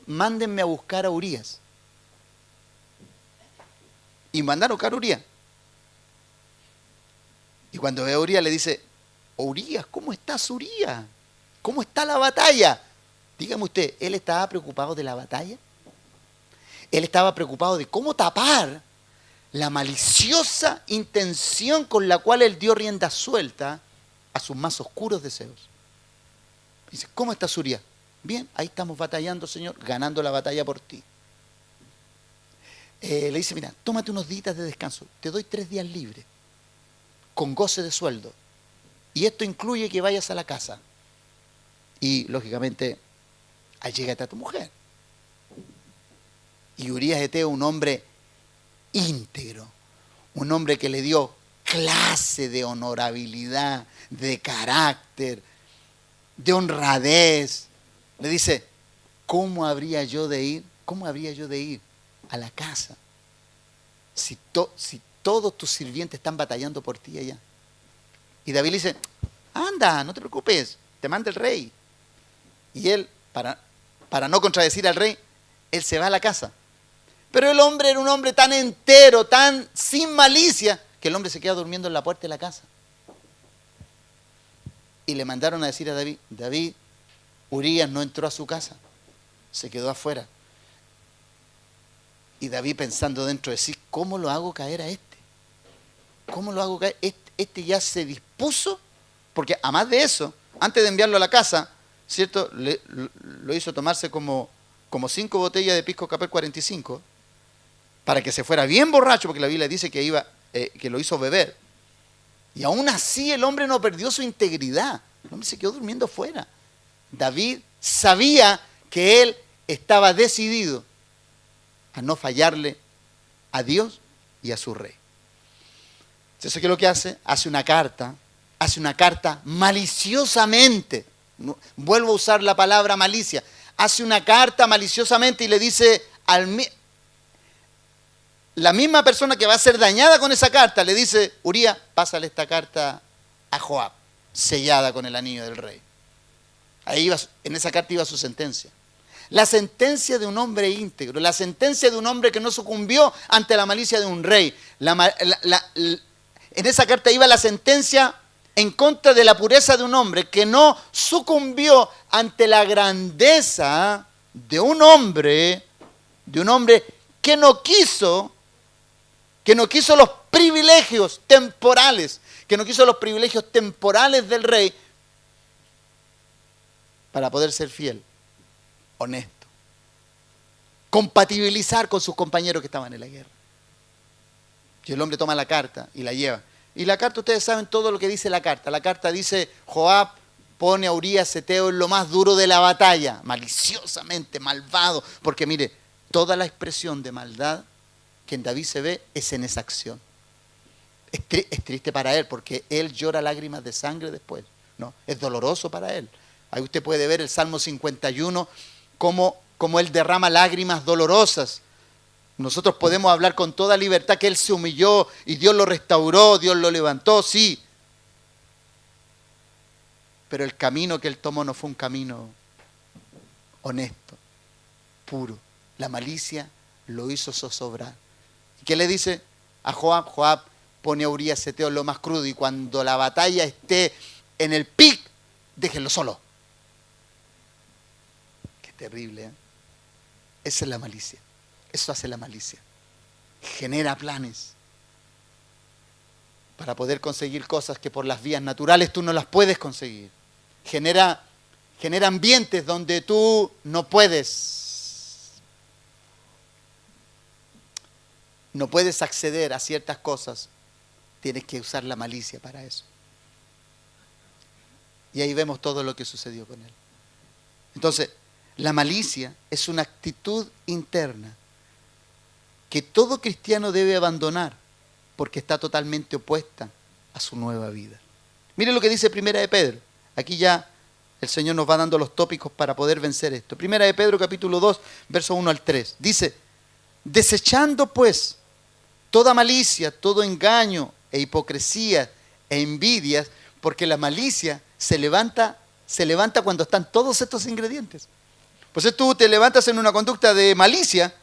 Mándenme a buscar a Urías. Y mandaron a buscar a Urías. Y cuando ve a Urías le dice, Urías, ¿cómo estás, Urías? ¿Cómo está la batalla? Dígame usted, ¿él estaba preocupado de la batalla? Él estaba preocupado de cómo tapar la maliciosa intención con la cual él dio rienda suelta a sus más oscuros deseos. Dice, ¿cómo estás, Urías? Bien, ahí estamos batallando, Señor, ganando la batalla por ti. Le dice, mira, tómate unos días de descanso, te doy 3 días libres, con goce de sueldo. Y esto incluye que vayas a la casa. Y, lógicamente, allégate a tu mujer. Y Urías Eteo, un hombre íntegro, un hombre que le dio clase de honorabilidad, de carácter, de honradez. Le dice, ¿cómo habría yo de ir a la casa si todos tus sirvientes están batallando por ti allá? Y David le dice, anda, no te preocupes, te manda el rey. Y él, para no contradecir al rey, él se va a la casa. Pero el hombre era un hombre tan entero, tan sin malicia, que el hombre se queda durmiendo en la puerta de la casa. Y le mandaron a decir a David, David, Urías no entró a su casa, se quedó afuera. Y David pensando dentro de sí, ¿cómo lo hago caer a este? ¿Cómo lo hago caer? Este ya se dispuso, porque además de eso, antes de enviarlo a la casa, ¿cierto? Lo hizo tomarse como 5 botellas de pisco capel 45, para que se fuera bien borracho, porque la Biblia dice que lo hizo beber. Y aún así el hombre no perdió su integridad. El hombre se quedó durmiendo fuera. David sabía que él estaba decidido a no fallarle a Dios y a su rey. Entonces, ¿qué es lo que hace? Hace una carta maliciosamente. Vuelvo a usar la palabra malicia. Hace una carta maliciosamente y le dice la misma persona que va a ser dañada con esa carta, le dice, Urías, pásale esta carta a Joab, sellada con el anillo del rey. En esa carta iba su sentencia. La sentencia de un hombre íntegro, la sentencia de un hombre que no sucumbió ante la malicia de un rey. En esa carta iba la sentencia en contra de la pureza de un hombre que no sucumbió ante la grandeza de un hombre que no quiso los privilegios temporales, del rey para poder ser fiel, honesto, compatibilizar con sus compañeros que estaban en la guerra. Y el hombre toma la carta y la lleva. Y la carta, ustedes saben todo lo que dice la carta. La carta dice, Joab pone a Urías Eteo en lo más duro de la batalla, maliciosamente, malvado. Porque mire, toda la expresión de maldad que en David se ve es en esa acción. Es triste para él porque él llora lágrimas de sangre después, ¿no? Es doloroso para él. Ahí usted puede ver el Salmo 51, cómo él derrama lágrimas dolorosas. Nosotros podemos hablar con toda libertad que él se humilló y Dios lo restauró, Dios lo levantó, sí. Pero el camino que él tomó no fue un camino honesto, puro. La malicia lo hizo zozobrar. ¿Y qué le dice a Joab? Joab pone a Urías Eteo en lo más crudo y cuando la batalla esté en el pic, déjenlo solo. Qué terrible, ¿eh? Esa es la malicia. Eso hace la malicia. Genera planes para poder conseguir cosas que por las vías naturales tú no las puedes conseguir. Genera ambientes donde tú no puedes acceder a ciertas cosas. Tienes que usar la malicia para eso. Y ahí vemos todo lo que sucedió con él. Entonces, la malicia es una actitud interna que todo cristiano debe abandonar porque está totalmente opuesta a su nueva vida. Miren lo que dice Primera de Pedro. Aquí ya el Señor nos va dando los tópicos para poder vencer esto. Primera de Pedro, capítulo 2, versos 1 al 3. Dice, desechando pues toda malicia, todo engaño e hipocresía e envidias, porque la malicia se levanta cuando están todos estos ingredientes. Pues tú te levantas en una conducta de malicia,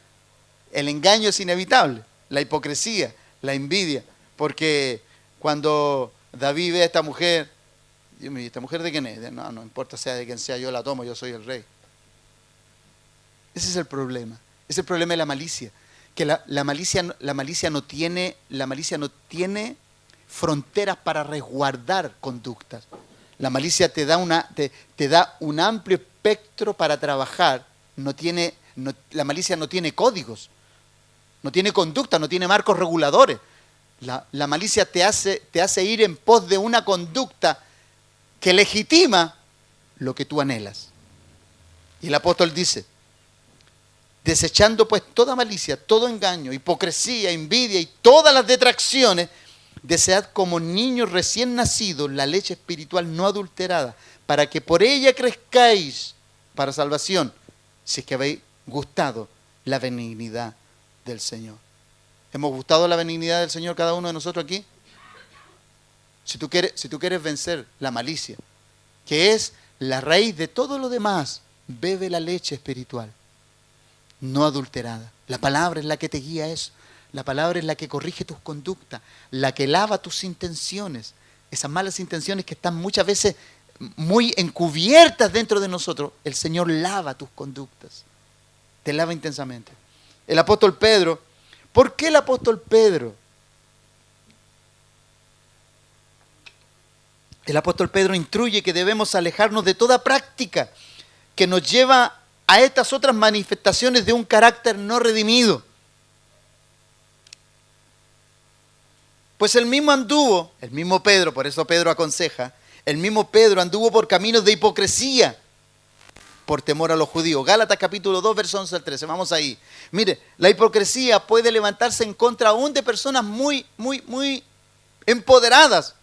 el engaño es inevitable, la hipocresía, la envidia, porque cuando David ve a esta mujer, Dios mío, ¿esta mujer de quién es? No importa sea de quién sea, yo la tomo, yo soy el rey. Ese es el problema. Es el problema de la malicia. Que la malicia no tiene fronteras para resguardar conductas. La malicia te da un amplio espectro para trabajar. La malicia no tiene códigos, no tiene conducta, no tiene marcos reguladores. La malicia te hace ir en pos de una conducta que legitima lo que tú anhelas. Y el apóstol dice, desechando pues toda malicia, todo engaño, hipocresía, envidia y todas las detracciones, desead como niños recién nacidos la leche espiritual no adulterada, para que por ella crezcáis para salvación, si es que habéis gustado la benignidad del Señor. ¿Hemos gustado la benignidad del Señor cada uno de nosotros aquí? Si tú quieres vencer la malicia, que es la raíz de todo lo demás, bebe la leche espiritual, no adulterada. La palabra es la que te guía a eso. La palabra es la que corrige tus conductas, la que lava tus intenciones. Esas malas intenciones que están muchas veces muy encubiertas dentro de nosotros, el Señor lava tus conductas. Te lava intensamente. El apóstol Pedro, ¿por qué el apóstol Pedro? El apóstol Pedro instruye que debemos alejarnos de toda práctica que nos lleva a estas otras manifestaciones de un carácter no redimido. Pues el mismo Pedro, por eso Pedro aconseja, el mismo Pedro anduvo por caminos de hipocresía por temor a los judíos. Gálatas capítulo 2, verso 11 al 13, vamos ahí. Mire, la hipocresía puede levantarse en contra aún de personas muy empoderadas,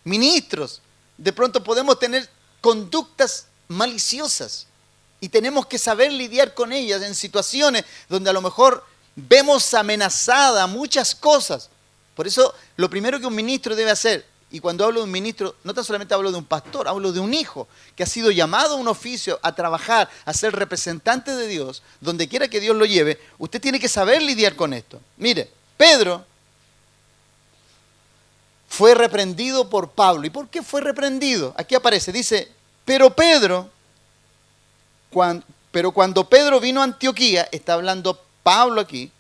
ministros. De pronto podemos tener conductas maliciosas y tenemos que saber lidiar con ellas en situaciones donde a lo mejor vemos amenazadas muchas cosas. Por eso lo primero que un ministro debe hacer, y cuando hablo de un ministro, no tan solamente hablo de un pastor, hablo de un hijo que ha sido llamado a un oficio, a trabajar, a ser representante de Dios, donde quiera que Dios lo lleve, usted tiene que saber lidiar con esto. Mire, Pedro fue reprendido por Pablo. ¿Y por qué fue reprendido? Aquí aparece, dice, pero cuando Pedro vino a Antioquía, está hablando Pablo aquí,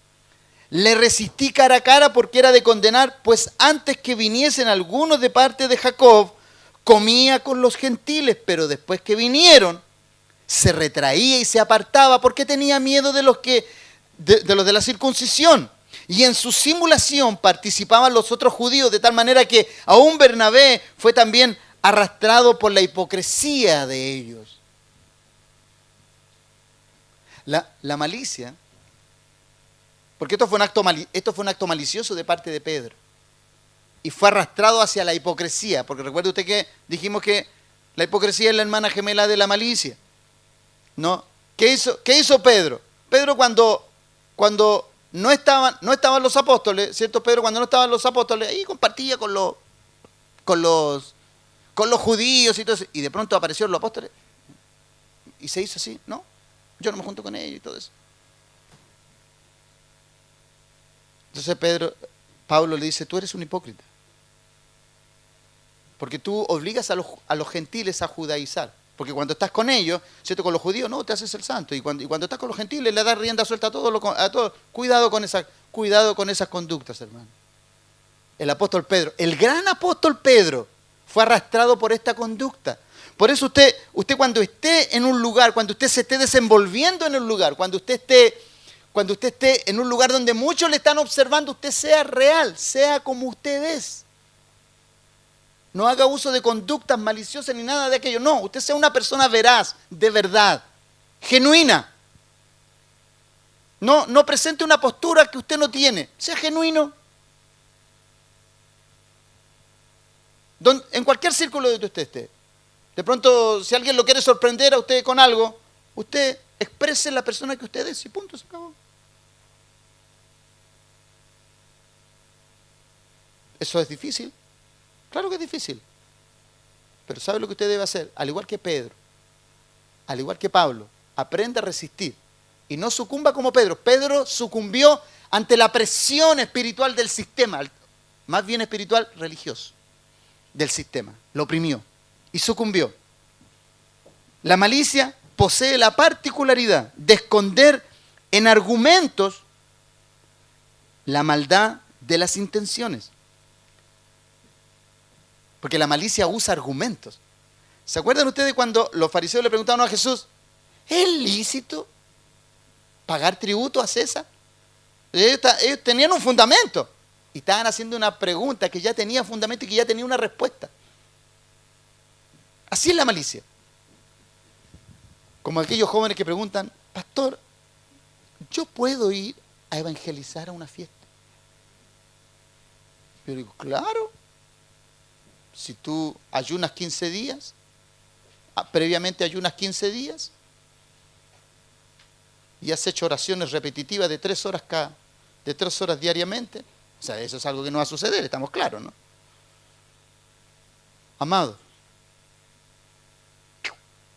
le resistí cara a cara porque era de condenar, pues antes que viniesen algunos de parte de Jacob, comía con los gentiles, pero después que vinieron, se retraía y se apartaba porque tenía miedo de los de la circuncisión. Y en su simulación participaban los otros judíos, de tal manera que aún Bernabé fue también arrastrado por la hipocresía de ellos. La malicia, porque esto fue un acto malicioso de parte de Pedro. Y fue arrastrado hacia la hipocresía, porque recuerde usted que dijimos que la hipocresía es la hermana gemela de la malicia. ¿No? ¿Qué hizo Pedro? Pedro cuando no estaban los apóstoles, ¿cierto? Pedro cuando no estaban los apóstoles, ahí compartía con los judíos y todo eso. Y de pronto aparecieron los apóstoles y se hizo así, ¿no? Yo no me junto con ellos y todo eso. Entonces Pablo le dice, tú eres un hipócrita. Porque tú obligas a los gentiles a judaizar. Porque cuando estás con ellos, ¿cierto? Con los judíos, no, te haces el santo. Y cuando estás con los gentiles, le das rienda suelta a todo. Cuidado con esas conductas, hermano. El apóstol Pedro, el gran apóstol Pedro, fue arrastrado por esta conducta. Por eso usted cuando esté en un lugar, cuando usted se esté desenvolviendo en un lugar, cuando usted esté en un lugar donde muchos le están observando, usted sea real, sea como usted es. No haga uso de conductas maliciosas ni nada de aquello. No, usted sea una persona veraz, de verdad, genuina. No presente una postura que usted no tiene. Sea genuino. En cualquier círculo donde usted esté. De pronto, si alguien lo quiere sorprender a usted con algo, usted exprese la persona que usted es y punto, se acabó. ¿Eso es difícil? Claro que es difícil. Pero ¿sabe lo que usted debe hacer? Al igual que Pedro, al igual que Pablo, aprenda a resistir. Y no sucumba como Pedro. Pedro sucumbió ante la presión espiritual del sistema, más bien espiritual, religioso, del sistema. Lo oprimió y sucumbió. La malicia posee la particularidad de esconder en argumentos la maldad de las intenciones. Porque la malicia usa argumentos. ¿Se acuerdan ustedes cuando los fariseos le preguntaron a Jesús, ¿es lícito pagar tributo a César? Ellos tenían un fundamento y estaban haciendo una pregunta que ya tenía fundamento y que ya tenía una respuesta. Así es la malicia. Como aquellos jóvenes que preguntan, pastor, ¿yo puedo ir a evangelizar a una fiesta? Yo digo, claro. Si tú ayunas 15 días, previamente ayunas 15 días, y has hecho oraciones repetitivas de 3 horas de 3 horas diariamente, o sea, eso es algo que no va a suceder, estamos claros, ¿no? Amado,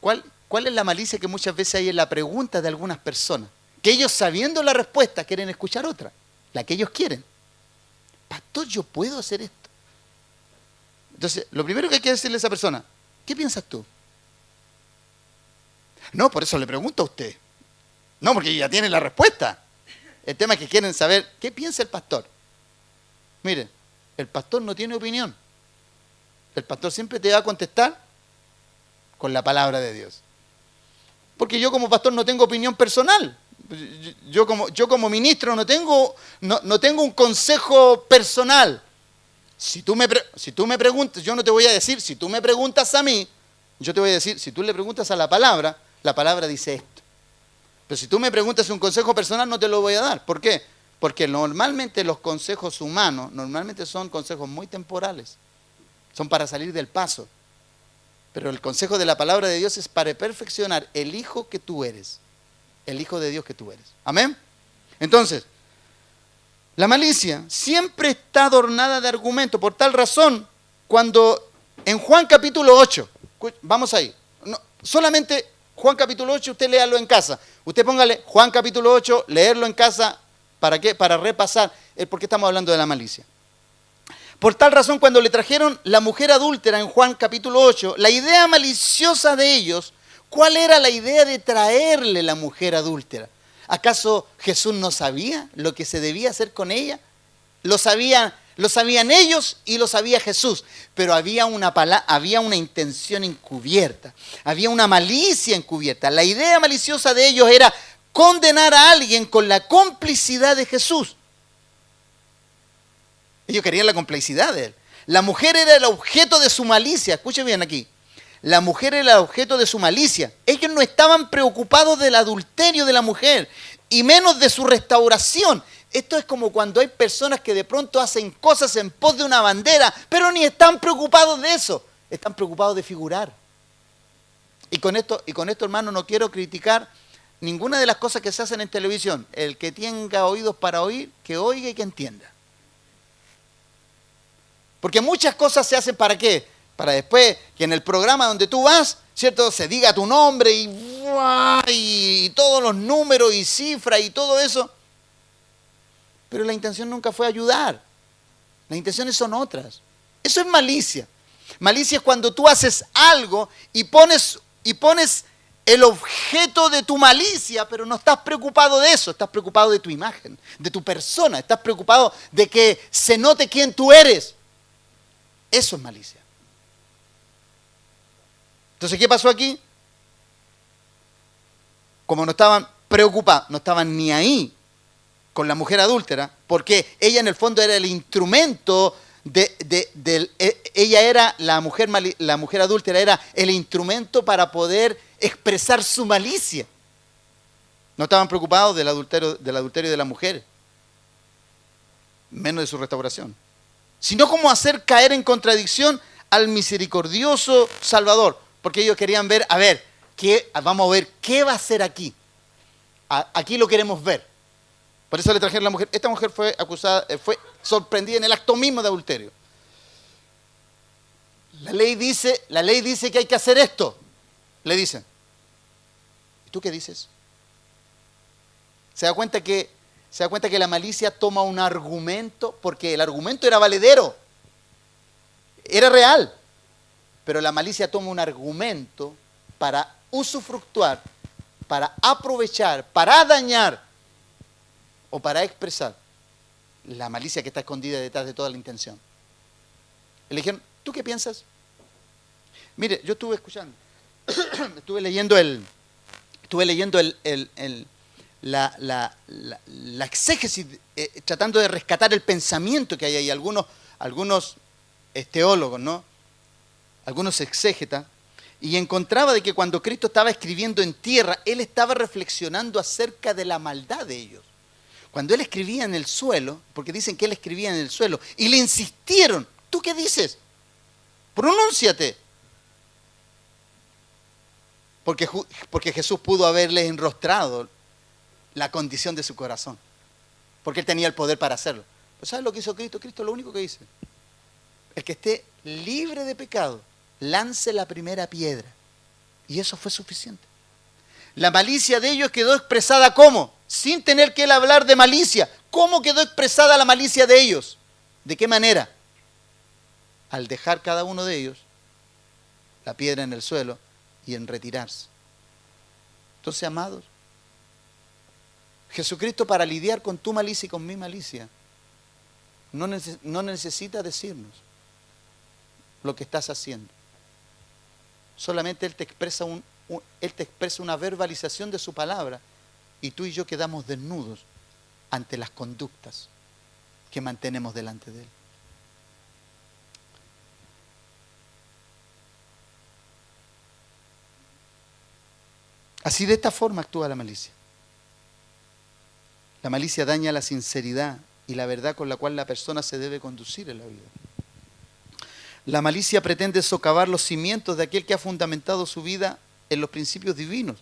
¿cuál es la malicia que muchas veces hay en la pregunta de algunas personas? Que ellos, sabiendo la respuesta, quieren escuchar otra, la que ellos quieren. Pastor, ¿yo puedo hacer esto? Entonces, lo primero que hay que decirle a esa persona, ¿qué piensas tú? No, por eso le pregunto a usted. No, porque ya tiene la respuesta. El tema es que quieren saber, ¿qué piensa el pastor? Mire, el pastor no tiene opinión. El pastor siempre te va a contestar con la palabra de Dios. Porque yo como pastor no tengo opinión personal. Yo como ministro no tengo un consejo personal. Si tú me preguntas, yo no te voy a decir, si tú me preguntas a mí, yo te voy a decir, si tú le preguntas a la palabra dice esto. Pero si tú me preguntas un consejo personal, no te lo voy a dar. ¿Por qué? Porque normalmente los consejos humanos, son consejos muy temporales. Son para salir del paso. Pero el consejo de la palabra de Dios es para perfeccionar el hijo que tú eres. El hijo de Dios que tú eres. ¿Amén? Entonces, la malicia siempre está adornada de argumento. Por tal razón, cuando en Juan capítulo 8, vamos ahí, solamente Juan capítulo 8, usted léalo en casa. Usted póngale Juan capítulo 8, leerlo en casa. ¿Para qué? Para repasar el por qué estamos hablando de la malicia. Por tal razón, cuando le trajeron la mujer adúltera en Juan capítulo 8, la idea maliciosa de ellos, ¿cuál era la idea de traerle la mujer adúltera? ¿Acaso Jesús no sabía lo que se debía hacer con ella? Lo sabían ellos y lo sabía Jesús, pero había una intención encubierta, había una malicia encubierta. La idea maliciosa de ellos era condenar a alguien con la complicidad de Jesús. Ellos querían la complicidad de él. La mujer era el objeto de su malicia. Escuchen bien aquí. La mujer era el objeto de su malicia. Ellos no estaban preocupados del adulterio de la mujer y menos de su restauración. Esto es como cuando hay personas que de pronto hacen cosas en pos de una bandera, pero ni están preocupados de eso. Están preocupados de figurar. Y con esto, hermano, no quiero criticar ninguna de las cosas que se hacen en televisión. El que tenga oídos para oír, que oiga y que entienda. Porque muchas cosas se hacen ¿para qué? Para después que en el programa donde tú vas, ¿cierto? Se diga tu nombre y todos los números y cifras y todo eso. Pero la intención nunca fue ayudar. Las intenciones son otras. Eso es malicia. Malicia es cuando tú haces algo y pones el objeto de tu malicia, pero no estás preocupado de eso. Estás preocupado de tu imagen, de tu persona. Estás preocupado de que se note quién tú eres. Eso es malicia. Entonces, ¿qué pasó aquí? Como no estaban preocupados, no estaban ni ahí con la mujer adúltera, porque ella en el fondo era el instrumento ella era la mujer adúltera era el instrumento para poder expresar su malicia. No estaban preocupados del adulterio de la mujer, menos de su restauración, sino como hacer caer en contradicción al misericordioso Salvador, porque ellos querían ver, vamos a ver qué va a hacer aquí. Aquí lo queremos ver. Por eso le trajeron a la mujer. Esta mujer fue acusada, fue sorprendida en el acto mismo de adulterio. La ley dice que hay que hacer esto. Le dicen. ¿Y tú qué dices? Se da cuenta que la malicia toma un argumento, porque el argumento era valedero, era real, pero la malicia toma un argumento para usufructuar, para aprovechar, para dañar o para expresar la malicia que está escondida detrás de toda la intención. Le dijeron, ¿tú qué piensas? Mire, yo estuve escuchando, estuve leyendo la exégesis, tratando de rescatar el pensamiento que hay ahí. Algunos teólogos, ¿no? Algunos exégetas, y encontraba de que cuando Cristo estaba escribiendo en tierra, Él estaba reflexionando acerca de la maldad de ellos. Cuando Él escribía en el suelo, porque dicen que Él escribía en el suelo, y le insistieron, ¿tú qué dices? Pronúnciate. Porque Jesús pudo haberles enrostrado la condición de su corazón, porque Él tenía el poder para hacerlo. ¿Pero sabes lo que hizo Cristo? Cristo lo único que dice, el que esté libre de pecado, lance la primera piedra. Y eso fue suficiente. La malicia de ellos quedó expresada ¿cómo? Sin tener que él hablar de malicia. ¿Cómo quedó expresada la malicia de ellos? ¿De qué manera? Al dejar cada uno de ellos la piedra en el suelo y en retirarse. Entonces, amados, Jesucristo, para lidiar con tu malicia y con mi malicia, no necesita decirnos lo que estás haciendo. Solamente Él te expresa una verbalización de su palabra, y tú y yo quedamos desnudos ante las conductas que mantenemos delante de Él. Así, de esta forma actúa la malicia. La malicia daña la sinceridad y la verdad con la cual la persona se debe conducir en la vida. La malicia pretende socavar los cimientos de aquel que ha fundamentado su vida en los principios divinos,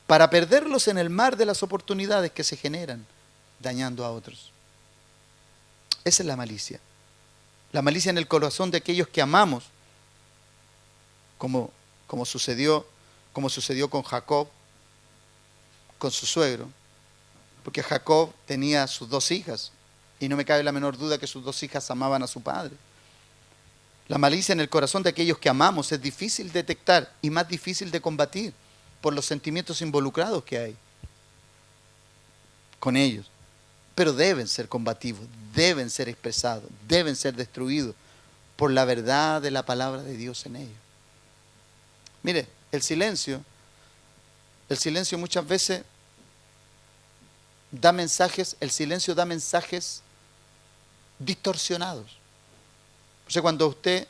para perderlos en el mar de las oportunidades que se generan, dañando a otros. Esa es la malicia. La malicia en el corazón de aquellos que amamos, como sucedió con Jacob, con su suegro, porque Jacob tenía sus 2 hijas, y no me cabe la menor duda que sus 2 hijas amaban a su padre. La malicia en el corazón de aquellos que amamos es difícil de detectar y más difícil de combatir por los sentimientos involucrados que hay con ellos. Pero deben ser combativos, deben ser expresados, deben ser destruidos por la verdad de la palabra de Dios en ellos. Mire, el silencio muchas veces da mensajes, el silencio da mensajes distorsionados. O sea, cuando usted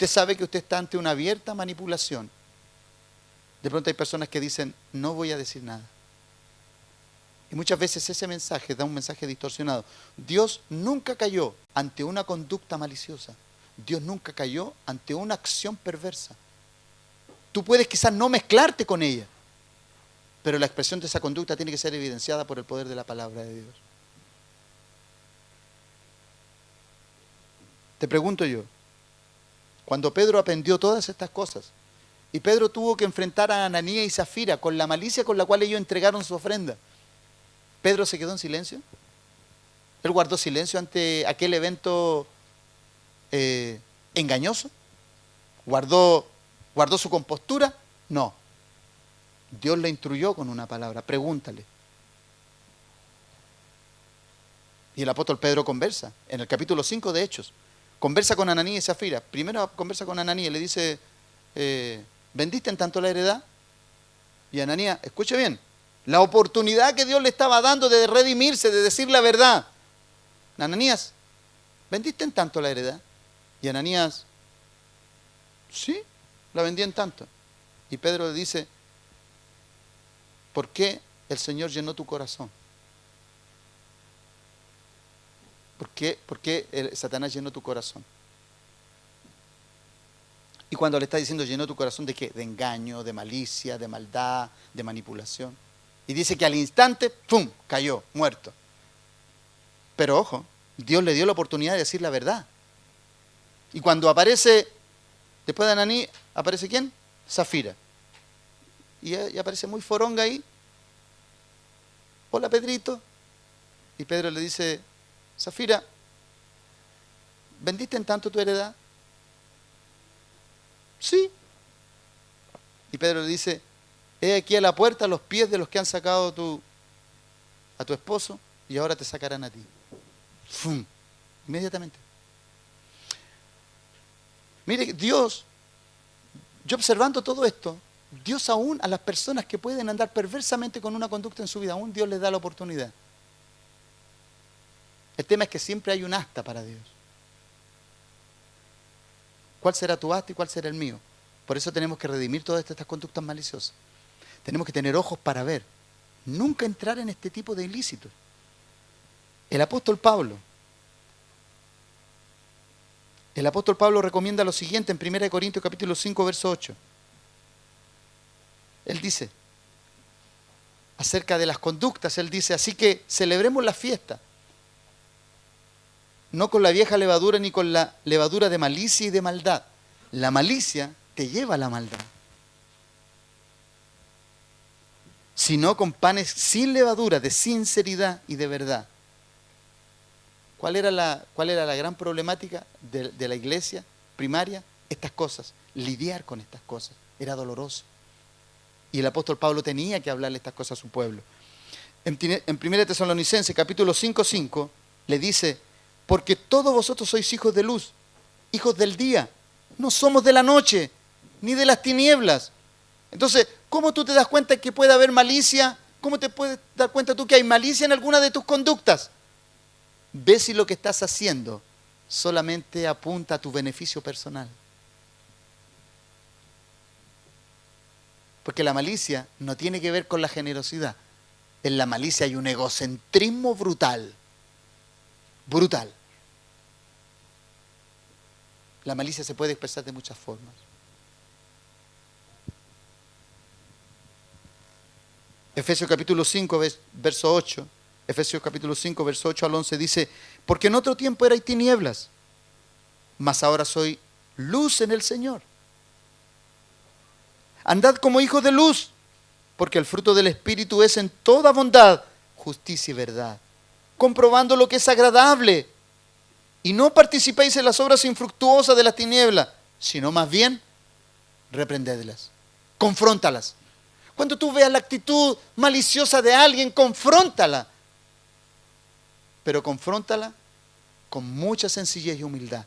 sabe que usted está ante una abierta manipulación, de pronto hay personas que dicen, no voy a decir nada. Y muchas veces ese mensaje da un mensaje distorsionado. Dios nunca cayó ante una conducta maliciosa. Dios nunca cayó ante una acción perversa. Tú puedes quizás no mezclarte con ella, pero la expresión de esa conducta tiene que ser evidenciada por el poder de la palabra de Dios. Te pregunto yo, cuando Pedro aprendió todas estas cosas, y Pedro tuvo que enfrentar a Ananías y Zafira con la malicia con la cual ellos entregaron su ofrenda, ¿Pedro se quedó en silencio? ¿Él guardó silencio ante aquel evento engañoso? ¿Guardó su compostura? No. Dios le instruyó con una palabra, pregúntale. Y el apóstol Pedro conversa, en el capítulo 5 de Hechos, conversa con Ananías y Zafira. Primero conversa con Ananías y le dice, ¿vendiste en tanto la heredad? Y Ananías, escuche bien, la oportunidad que Dios le estaba dando de redimirse, de decir la verdad. Ananías, ¿vendiste en tanto la heredad? Y Ananías, sí, la vendí en tanto. Y Pedro le dice, ¿por qué el Señor llenó tu corazón? ¿Por qué Satanás llenó tu corazón? Y cuando le está diciendo llenó tu corazón, ¿de qué? De engaño, de malicia, de maldad, de manipulación. Y dice que al instante, ¡pum!, cayó, muerto. Pero ojo, Dios le dio la oportunidad de decir la verdad. Y cuando aparece, después de Ananí, ¿aparece quién? Zafira. Y aparece muy foronga ahí. Hola, Pedrito. Y Pedro le dice, Zafira, ¿vendiste en tanto tu heredad? Sí. Y Pedro le dice, he aquí a la puerta los pies de los que han sacado a tu esposo y ahora te sacarán a ti. ¡Fum! Inmediatamente. Mire, Dios, yo observando todo esto, Dios aún a las personas que pueden andar perversamente con una conducta en su vida, aún Dios les da la oportunidad. El tema es que siempre hay un asta para Dios. ¿Cuál será tu asta y cuál será el mío? Por eso tenemos que redimir todas estas conductas maliciosas. Tenemos que tener ojos para ver. Nunca entrar en este tipo de ilícitos. El apóstol Pablo recomienda lo siguiente en 1 Corintios capítulo 5, verso 8. Él dice, acerca de las conductas, él dice, así que celebremos la fiesta, no con la vieja levadura ni con la levadura de malicia y de maldad. La malicia te lleva a la maldad. Sino con panes sin levadura, de sinceridad y de verdad. ¿Cuál era la gran problemática de la iglesia primaria? Estas cosas, lidiar con estas cosas, era doloroso. Y el apóstol Pablo tenía que hablarle estas cosas a su pueblo. En 1 Tesalonicenses capítulo 5:5 le dice, porque todos vosotros sois hijos de luz, hijos del día, no somos de la noche, ni de las tinieblas. Entonces, ¿cómo tú te das cuenta que puede haber malicia? ¿Cómo te puedes dar cuenta tú que hay malicia en alguna de tus conductas? Ve si lo que estás haciendo solamente apunta a tu beneficio personal. Porque la malicia no tiene que ver con la generosidad. En la malicia hay un egocentrismo brutal. Brutal. La malicia se puede expresar de muchas formas. Efesios capítulo 5, verso 8. Efesios capítulo 5, verso 8 al 11 dice, porque en otro tiempo erais tinieblas, mas ahora soy luz en el Señor. Andad como hijos de luz, porque el fruto del Espíritu es en toda bondad, justicia y verdad, comprobando lo que es agradable. Y no participéis en las obras infructuosas de las tinieblas, sino más bien reprendedlas, confróntalas. Cuando tú veas la actitud maliciosa de alguien, confróntala. Pero confróntala con mucha sencillez y humildad,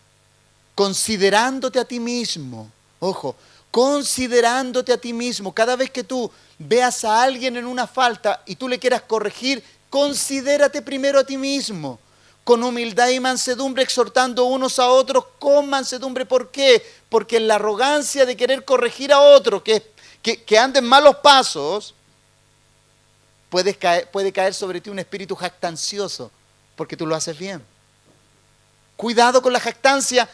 considerándote a ti mismo. Ojo, considerándote a ti mismo. Cada vez que tú veas a alguien en una falta y tú le quieras corregir, considérate primero a ti mismo. Con humildad y mansedumbre, exhortando unos a otros con mansedumbre. ¿Por qué? Porque en la arrogancia de querer corregir a otro que anda en malos pasos, puede caer sobre ti un espíritu jactancioso, porque tú lo haces bien. Cuidado con la jactancia,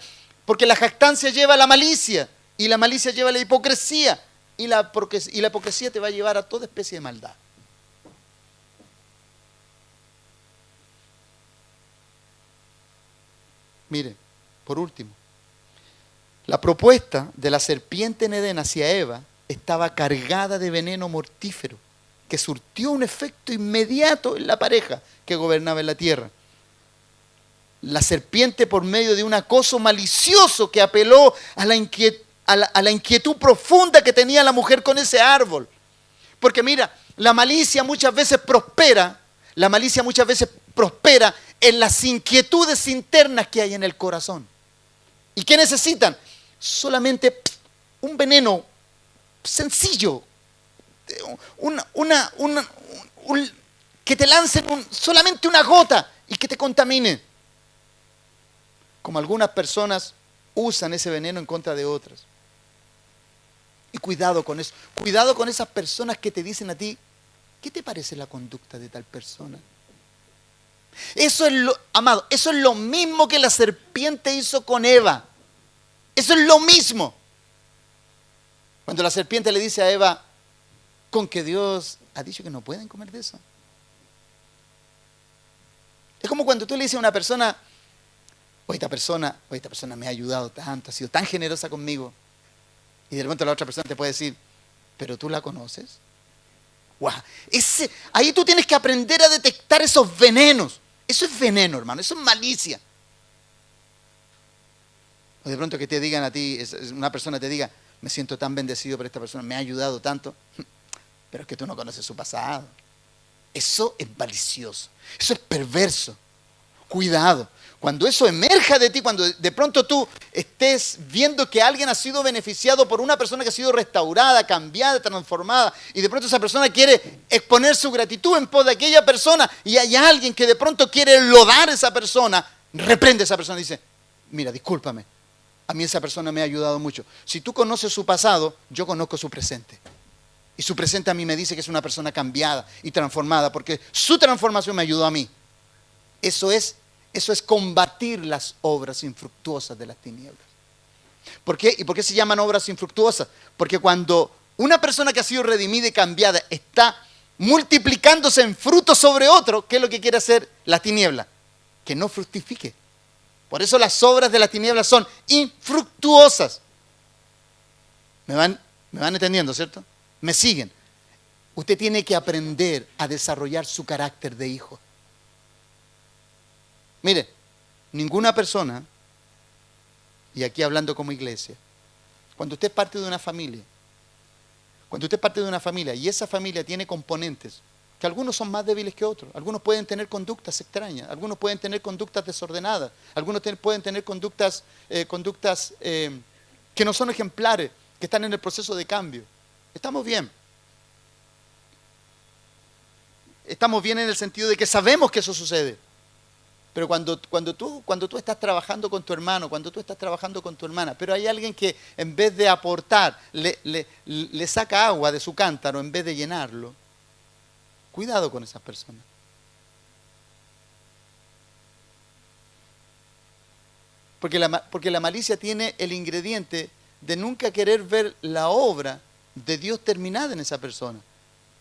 porque la jactancia lleva a la malicia, y la malicia lleva a la hipocresía, y la hipocresía te va a llevar a toda especie de maldad. Mire, por último, la propuesta de la serpiente en Edén hacia Eva estaba cargada de veneno mortífero que surtió un efecto inmediato en la pareja que gobernaba en la tierra. La serpiente, por medio de un acoso malicioso que apeló a la inquietud profunda que tenía la mujer con ese árbol. Porque mira, la malicia muchas veces prospera en las inquietudes internas que hay en el corazón. ¿Y qué necesitan? Solamente un veneno sencillo, que te lancen solamente una gota y que te contamine. Como algunas personas usan ese veneno en contra de otras. Y cuidado con eso. Cuidado con esas personas que te dicen a ti, ¿qué te parece la conducta de tal persona? Eso es amado, eso es lo mismo que la serpiente hizo con Eva. Eso es lo mismo. Cuando la serpiente le dice a Eva, con que Dios ha dicho que no pueden comer de eso. Es como cuando tú le dices a una persona, esta persona me ha ayudado tanto, ha sido tan generosa conmigo. Y de repente la otra persona te puede decir, ¿pero tú la conoces? ¡Wow! Ahí tú tienes que aprender a detectar esos venenos. Eso es veneno, hermano, eso es malicia. O de pronto que te digan a ti, una persona te diga, me siento tan bendecido por esta persona, me ha ayudado tanto. Pero es que tú no conoces su pasado. Eso es malicioso, eso es perverso. Cuidado. Cuando eso emerja de ti, cuando de pronto tú estés viendo que alguien ha sido beneficiado por una persona que ha sido restaurada, cambiada, transformada, y de pronto esa persona quiere exponer su gratitud en pos de aquella persona, y hay alguien que de pronto quiere lodar a esa persona, reprende a esa persona y dice, mira, discúlpame, a mí esa persona me ha ayudado mucho. Si tú conoces su pasado, yo conozco su presente. Y su presente a mí me dice que es una persona cambiada y transformada, porque su transformación me ayudó a mí. Eso es combatir las obras infructuosas de las tinieblas. ¿Por qué? ¿Y por qué se llaman obras infructuosas? Porque cuando una persona que ha sido redimida y cambiada está multiplicándose en fruto sobre otro, ¿qué es lo que quiere hacer la tiniebla? Que no fructifique. Por eso las obras de las tinieblas son infructuosas. ¿Me van entendiendo, cierto? ¿Me siguen? Usted tiene que aprender a desarrollar su carácter de hijo. Mire, ninguna persona, y aquí hablando como iglesia, cuando usted es parte de una familia, y esa familia tiene componentes, que algunos son más débiles que otros, algunos pueden tener conductas extrañas, algunos pueden tener conductas desordenadas, algunos pueden tener conductas que no son ejemplares, que están en el proceso de cambio. Estamos bien. Estamos bien en el sentido de que sabemos que eso sucede. Pero cuando tú estás trabajando con tu hermano, cuando tú estás trabajando con tu hermana, pero hay alguien que en vez de aportar, le saca agua de su cántaro en vez de llenarlo, cuidado con esas personas. Porque la malicia tiene el ingrediente de nunca querer ver la obra de Dios terminada en esa persona.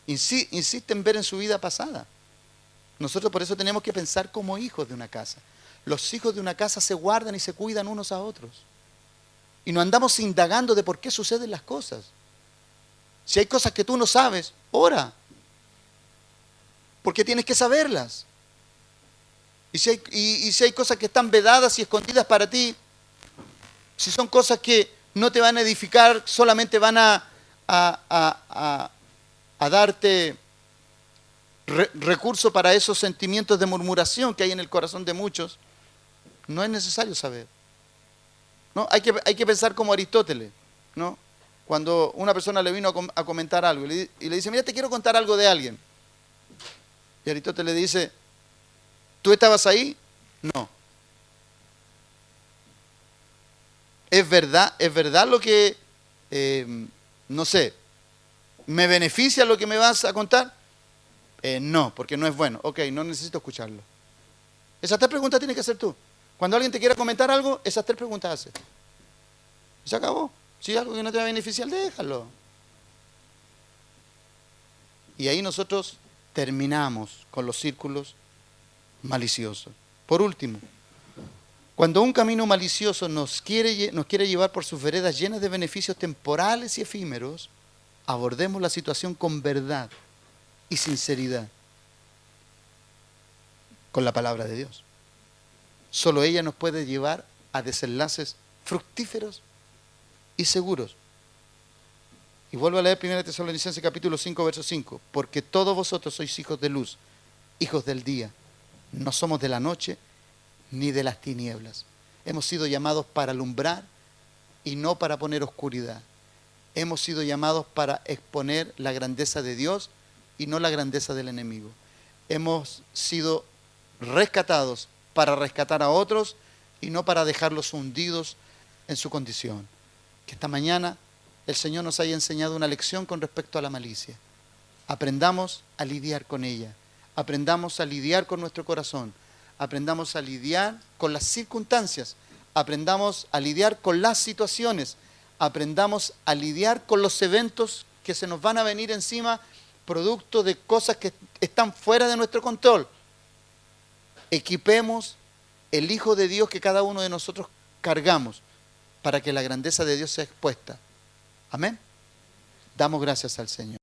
Insiste en ver en su vida pasada. Nosotros por eso tenemos que pensar como hijos de una casa. Los hijos de una casa se guardan y se cuidan unos a otros. Y no andamos indagando de por qué suceden las cosas. Si hay cosas que tú no sabes, ora. Porque tienes que saberlas. Y si hay cosas que están vedadas y escondidas para ti, si son cosas que no te van a edificar, solamente van a darte recurso para esos sentimientos de murmuración que hay en el corazón de muchos, no es necesario saber. ¿No? Hay que pensar como Aristóteles, ¿no? Cuando una persona le vino a comentar algo y le dice, mira, te quiero contar algo de alguien. Y Aristóteles le dice, ¿tú estabas ahí? No. ¿Es verdad lo que, no sé, me beneficia lo que me vas a contar? No, porque no es bueno. Ok, no necesito escucharlo. Esas 3 preguntas tienes que hacer tú. Cuando alguien te quiera comentar algo, esas 3 preguntas haces. Se acabó. Si hay algo que no te va a beneficiar, déjalo. Y ahí nosotros terminamos con los círculos maliciosos. Por último, cuando un camino malicioso nos quiere llevar por sus veredas llenas de beneficios temporales y efímeros, abordemos la situación con verdad y sinceridad, con la palabra de Dios. Solo ella nos puede llevar a desenlaces fructíferos y seguros. Y vuelvo a leer 1 Tesalonicenses capítulo 5, verso 5. Porque todos vosotros sois hijos de luz, hijos del día. No somos de la noche ni de las tinieblas. Hemos sido llamados para alumbrar y no para poner oscuridad. Hemos sido llamados para exponer la grandeza de Dios y no la grandeza del enemigo. Hemos sido rescatados para rescatar a otros y no para dejarlos hundidos en su condición. Que esta mañana el Señor nos haya enseñado una lección con respecto a la malicia. Aprendamos a lidiar con ella. Aprendamos a lidiar con nuestro corazón. Aprendamos a lidiar con las circunstancias. Aprendamos a lidiar con las situaciones. Aprendamos a lidiar con los eventos que se nos van a venir encima, producto de cosas que están fuera de nuestro control. Equipemos el Hijo de Dios que cada uno de nosotros cargamos para que la grandeza de Dios sea expuesta. Amén. Damos gracias al Señor.